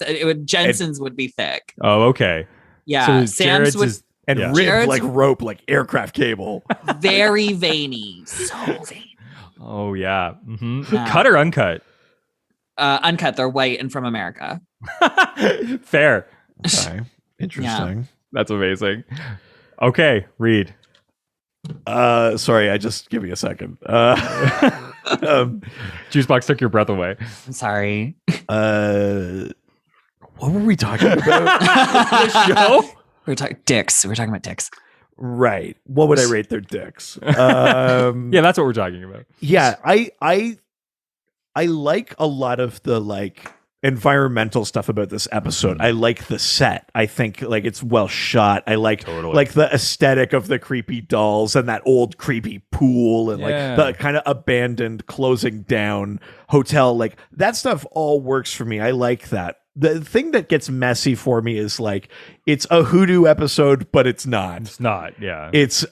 Jensen's would be thick. Oh, okay. Yeah, So Sam's Jared's would is And Yeah. ribbed Jared's- like rope, like aircraft cable. very veiny, so veiny. Oh yeah. Yeah. Cut or uncut? Uncut. They're white and from America. Fair. Okay. Interesting. That's amazing. Okay, Reed. Sorry, I just give me a second. Juicebox took your breath away. I'm sorry. What were we talking about? The show? We're talking dicks. We're talking about dicks. Right. What would I rate their dicks? Yeah, that's what we're talking about. Yeah, I like a lot of the like environmental stuff about this episode. I like the set. I think like it's well shot. I like Totally. like the aesthetic of the creepy dolls and that old creepy pool and Yeah. like the kind of abandoned closing down hotel. Like that stuff all works for me. I like that. The thing that gets messy for me is like it's a hoodoo episode, but it's not. It's not, yeah. It's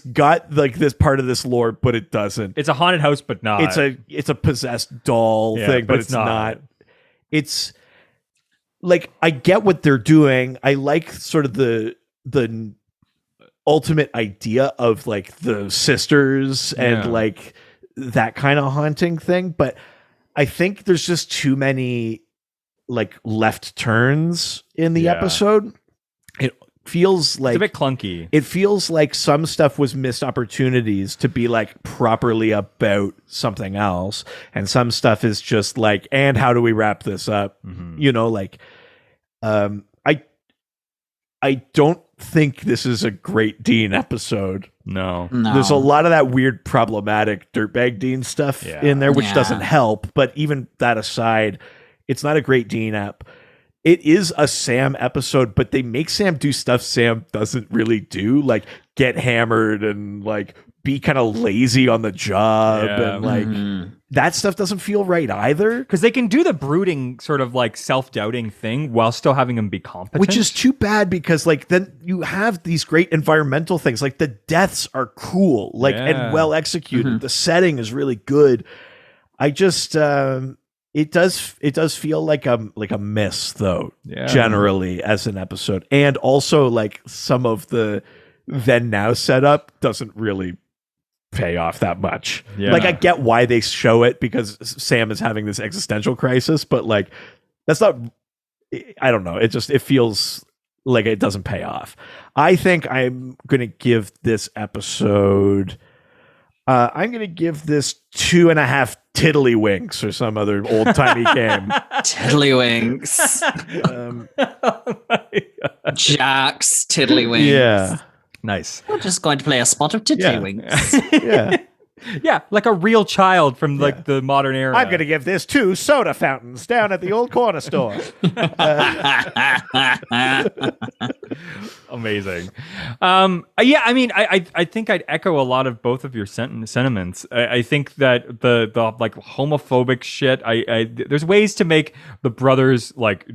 got like this part of this lore, but it doesn't. It's a haunted house, but not. It's a possessed doll Yeah, thing, but it's not. It's like I get what they're doing. I like sort of the ultimate idea of like the sisters and Yeah. like that kind of haunting thing, but I think there's just too many like left turns in the Yeah. episode. It feels like It's a bit clunky. it feels like some stuff was missed opportunities to be like properly about something else, and some stuff is just like, and how do we wrap this up? Mhm. You know, like I don't think this is a great Dean episode. No. No. There's a lot of that weird problematic dirtbag Dean stuff Yeah. in there, which Yeah. doesn't help. But even that aside, it's not a great Dean ep. It is a Sam episode, but they make Sam do stuff Sam doesn't really do, like get hammered and like be kind of lazy on the job. Yeah. And like that stuff doesn't feel right either. Because they can do the brooding sort of like self-doubting thing while still having him be competent. Which is too bad because like then you have these great environmental things. Like the deaths are cool, like Yeah. and well executed. The setting is really good. I just it does feel like a miss though, Yeah. generally as an episode. And also like some of the then now setup doesn't really pay off that much. Yeah. Like I get why they show it because Sam is having this existential crisis, but like that's not, I don't know. It feels like it doesn't pay off. I think I'm going to give this episode. I'm going to give this 2.5 tiddlywinks or some other old timey game. Tiddlywinks. Oh my God. Jack's Tiddlywinks. Yeah. Nice. We're just going to play a spot of Tiddlywinks. Yeah. Yeah, like a real child from like the modern era. I'm going to give this 2 soda fountains down at the old corner store. Amazing. Yeah, I mean, I think I'd echo a lot of both of your sentiments. I think that the like homophobic shit. There's ways to make the brothers like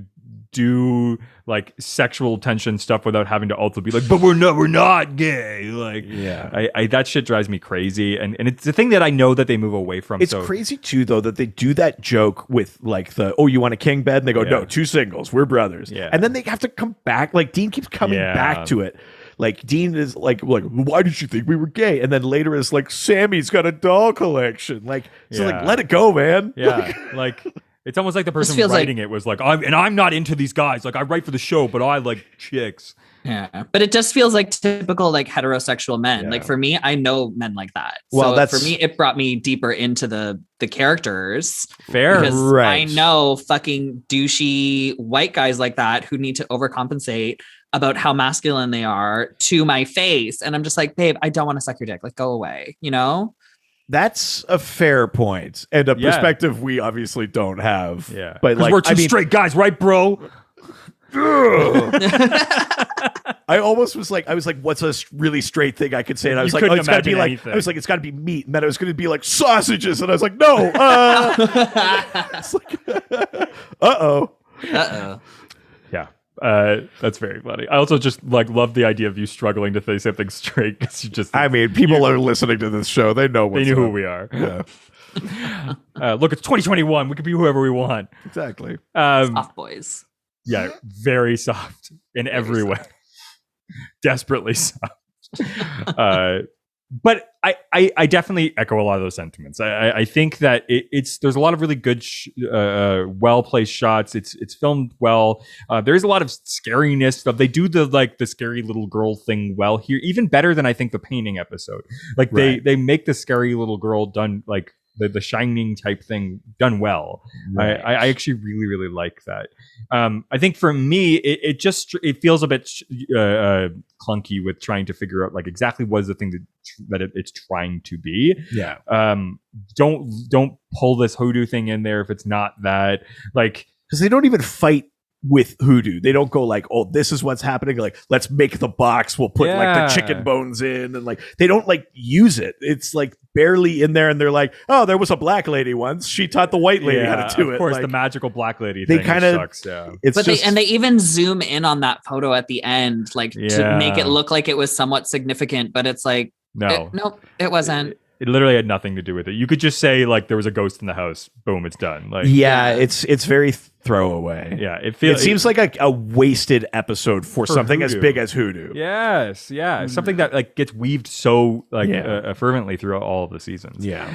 do like sexual tension stuff without having to also be like, but we're not gay. Like, Yeah. I that shit drives me crazy, and it's the thing that I know that they move away from. It's crazy too, though, that they do that joke with like you want a king bed? And they go, no, 2 singles. We're brothers. Yeah. And then they have to come back. Like Dean keeps coming back to it. Like Dean is like, why did you think we were gay? And then later is like, Sammy's got a doll collection. Like, so like, let it go, man. Yeah, like it's almost like the person feels writing it was like, I'm not into these guys. Like I write for the show, but I like chicks. Yeah, but it just feels like typical like heterosexual men. Yeah. Like for me, I know men like that. Well, so for me, it brought me deeper into the characters. Fair, because right. I know fucking douchey white guys like that who need to overcompensate about how masculine they are to my face, and I'm just like, babe, I don't want to suck your dick. Like, go away. You know. That's a fair point and a perspective we obviously don't have. Yeah, but like we're two straight guys, right, bro? I almost was like, what's a really straight thing I could say? And I was like, it's got to be like, anything. I was like, it's got to be meat. And then I was going to be like sausages. And I was like, no. It's like, uh-oh. Yeah. That's very funny. I also just like love the idea of you struggling to say something straight because you just. I mean, people are listening to this show. They know what's they knew up. who we are. Yeah, Look, it's 2021. We can be whoever we want. exactly. Soft boys. Yeah, very soft in every way. Desperately soft. But I definitely echo a lot of those sentiments. I think that there's a lot of really good well placed shots. It's filmed well. There's a lot of scariness stuff. They do the scary little girl thing well here, even better than I think the painting episode. Like they make the scary little girl done like the Shining type thing done well. Right. I actually really, really like that. I think for me, it feels a bit clunky with trying to figure out like exactly what is the thing that it's trying to be. Yeah. Don't pull this hoodoo thing in there if it's not that. Like, because they don't even fight with hoodoo. They don't go like, oh, this is what's happening. Like, let's make the box. We'll put like the chicken bones in, and like they don't like use it. It's like barely in there, and they're like, oh, there was a black lady once. She taught the white lady how to do it. Of course, like, the magical black lady. They thing kind of sucks. Yeah, They even zoom in on that photo at the end, like to make it look like it was somewhat significant. But it's like, nope, it wasn't. It literally had nothing to do with it. You could just say like there was a ghost in the house. Boom, it's done. Like, it's very throwaway. Yeah, it seems like a wasted episode for something hoodoo. as big as hoodoo. Yes, yeah, something that like gets weaved so like fervently throughout all of the seasons. Yeah.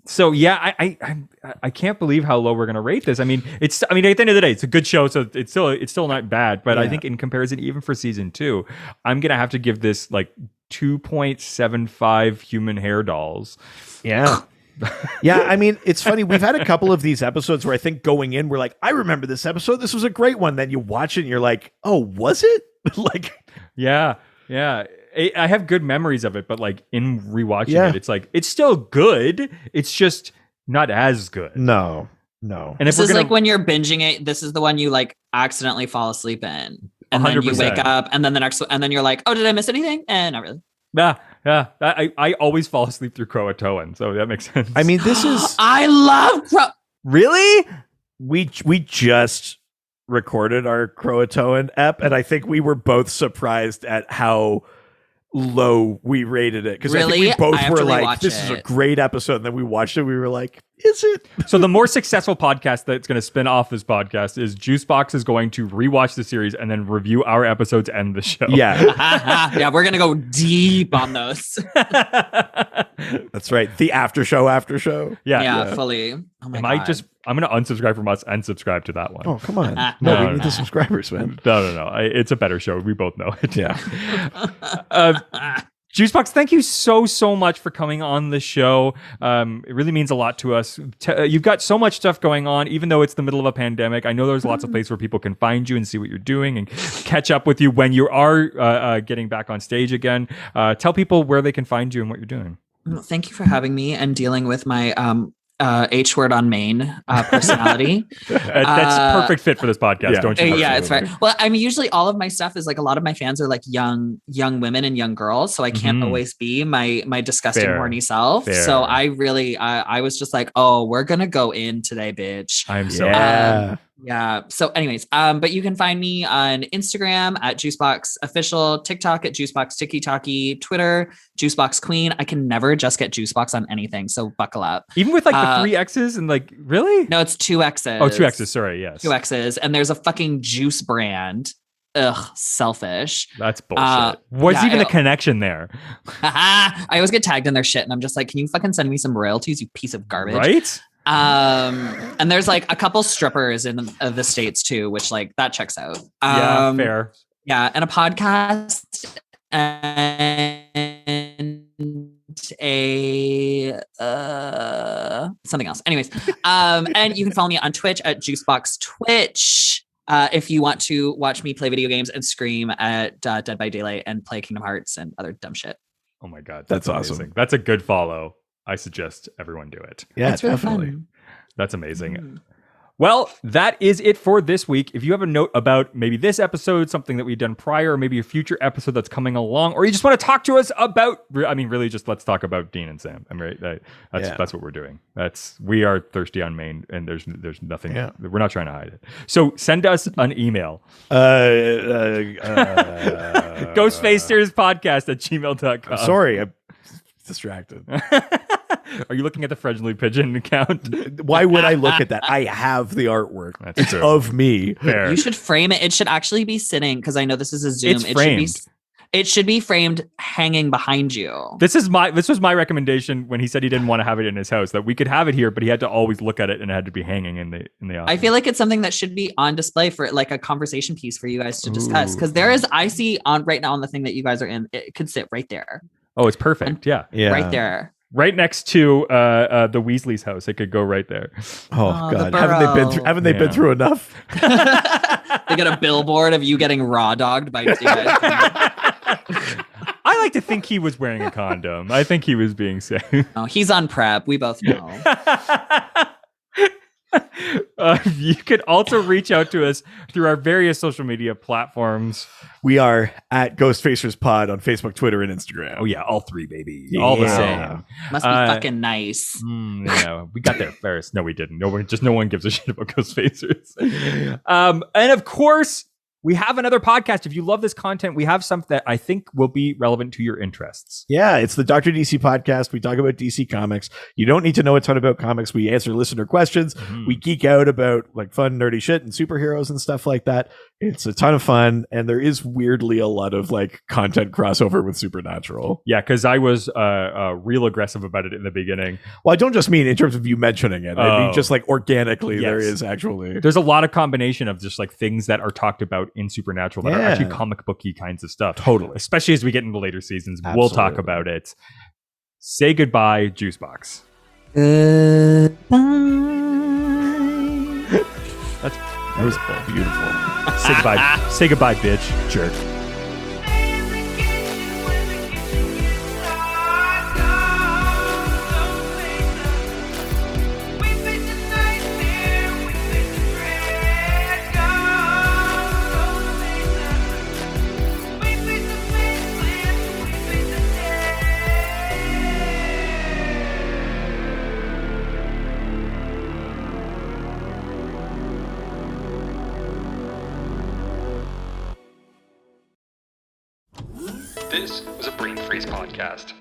So yeah, I can't believe how low we're gonna rate this. I mean, at the end of the day, it's a good show, so it's still not bad. But I think in comparison, even for season 2, I'm gonna have to give this like 2.75 human hair dolls. Yeah. Yeah, I mean, it's funny. We've had a couple of these episodes where I think going in, we're like, I remember this episode. This was a great one. Then you watch it and you're like, oh, was it? Like, yeah. I have good memories of it, but like in rewatching it, it's like it's still good. It's just not as good. No. And this is like when you're binging it. This is the one you like accidentally fall asleep in, and 100%. Then you wake up, and then the next, and then you're like, oh, did I miss anything? Not really. Yeah. I always fall asleep through Croatoan, so that makes sense. I mean, this is I love really. We just recorded our Croatoan ep, and I think we were both surprised at how low we rated it, because I think we both were like, this is a great episode, and then we watched it, we were like, Is it? So the more successful podcast that's going to spin off this podcast is Juicebox is going to rewatch the series and then review our episodes and the show. Yeah, Yeah, we're gonna go deep on those. that's right. The after show. Yeah, fully. Oh my God. I'm going to unsubscribe from us and subscribe to that one. Oh, come on. No, No, we no, need no. the subscribers, man. No. It's a better show. We both know it. Yeah. Juicebox, thank you so much for coming on the show. It really means a lot to us. You've got so much stuff going on, even though it's the middle of a pandemic. I know there's lots of places where people can find you and see what you're doing and catch up with you when you are getting back on stage again. Tell people where they can find you and what you're doing. Thank you for having me and dealing with my H word on main personality. That's perfect fit for this podcast, don't you? Yeah, it's fair. Well, I mean, usually all of my stuff is like a lot of my fans are like young women and young girls, so I can't always be my disgusting horny self. Fair. So I really I was just like, oh, we're gonna go in today, bitch. I'm so Yeah. So anyways, but you can find me on Instagram at Juicebox Official, TikTok at Juicebox TikTok, Twitter, Juicebox Queen. I can never just get Juicebox on anything. So buckle up. Even with like the 3 X's and like, really? No, it's 2 X's. Oh, 2 X's. Sorry. Yes. 2 X's. And there's a fucking juice brand. Ugh, selfish. That's bullshit. What's even the connection there? I always get tagged in their shit and I'm just like, can you fucking send me some royalties, you piece of garbage? Right? And there's like a couple strippers in the States too, which like that checks out. Yeah, fair. Yeah, and a podcast and a something else. Anyways, and you can follow me on Twitch at Juicebox Twitch. If you want to watch me play video games and scream at Dead by Daylight and play Kingdom Hearts and other dumb shit. Oh my God. That's amazing. awesome. That's a good follow. I suggest everyone do it. Yeah, It's really definitely. fun. That's amazing. Well, that is it for this week. If you have a note about maybe this episode, something that we've done prior, or maybe a future episode that's coming along, or you just want to talk to us about, I mean, really just let's talk about Dean and Sam. I'm right. That's what we're doing. We are thirsty on Maine and there's nothing, we're not trying to hide it. So send us an email. Ghostfacerspodcast@gmail.com. Sorry, I'm distracted. Are you looking at the Fredgley Pigeon account? Why would I look at that? I have the artwork. That's true. Of me. Fair. You should frame it. It should actually be sitting because I know this is a Zoom. It's framed. It should be framed hanging behind you. This was my recommendation when he said he didn't want to have it in his house, that we could have it here, but he had to always look at it and it had to be hanging in the office. I feel like it's something that should be on display for like a conversation piece for you guys to discuss. Because I see on right now on the thing that you guys are in, it could sit right there. Oh, it's perfect. Yeah. Right there. Right next to the Weasley's house. It could go right there. Oh, the God. Haven't they been through enough? They got a billboard of you getting raw dogged by I like to think he was wearing a condom. I think he was being safe. No, he's on prep. We both know. You could also reach out to us through our various social media platforms. We are at Ghostfacers Pod on Facebook, Twitter, and Instagram. Oh, yeah. All 3, baby. All the same. Must be fucking nice. Yeah, we got there first. No, we didn't. No one gives a shit about Ghostfacers. And of course, we have another podcast. If you love this content, we have something that I think will be relevant to your interests. Yeah, it's the Dr. DC podcast. We talk about DC comics. You don't need to know a ton about comics. We answer listener questions. We geek out about like fun, nerdy shit and superheroes and stuff like that. It's a ton of fun. And there is weirdly a lot of like content crossover with Supernatural. Yeah, because I was real aggressive about it in the beginning. Well, I don't just mean in terms of you mentioning it. I mean, just like organically, there is actually. There's a lot of combination of just like things that are talked about in Supernatural that are actually comic booky kinds of stuff. Totally. Especially as we get into later seasons. Absolutely. We'll talk about it. Say goodbye, Juicebox. Goodbye. That was beautiful. Say goodbye. Say goodbye, bitch. Jerk. This was a Brain Freeze podcast.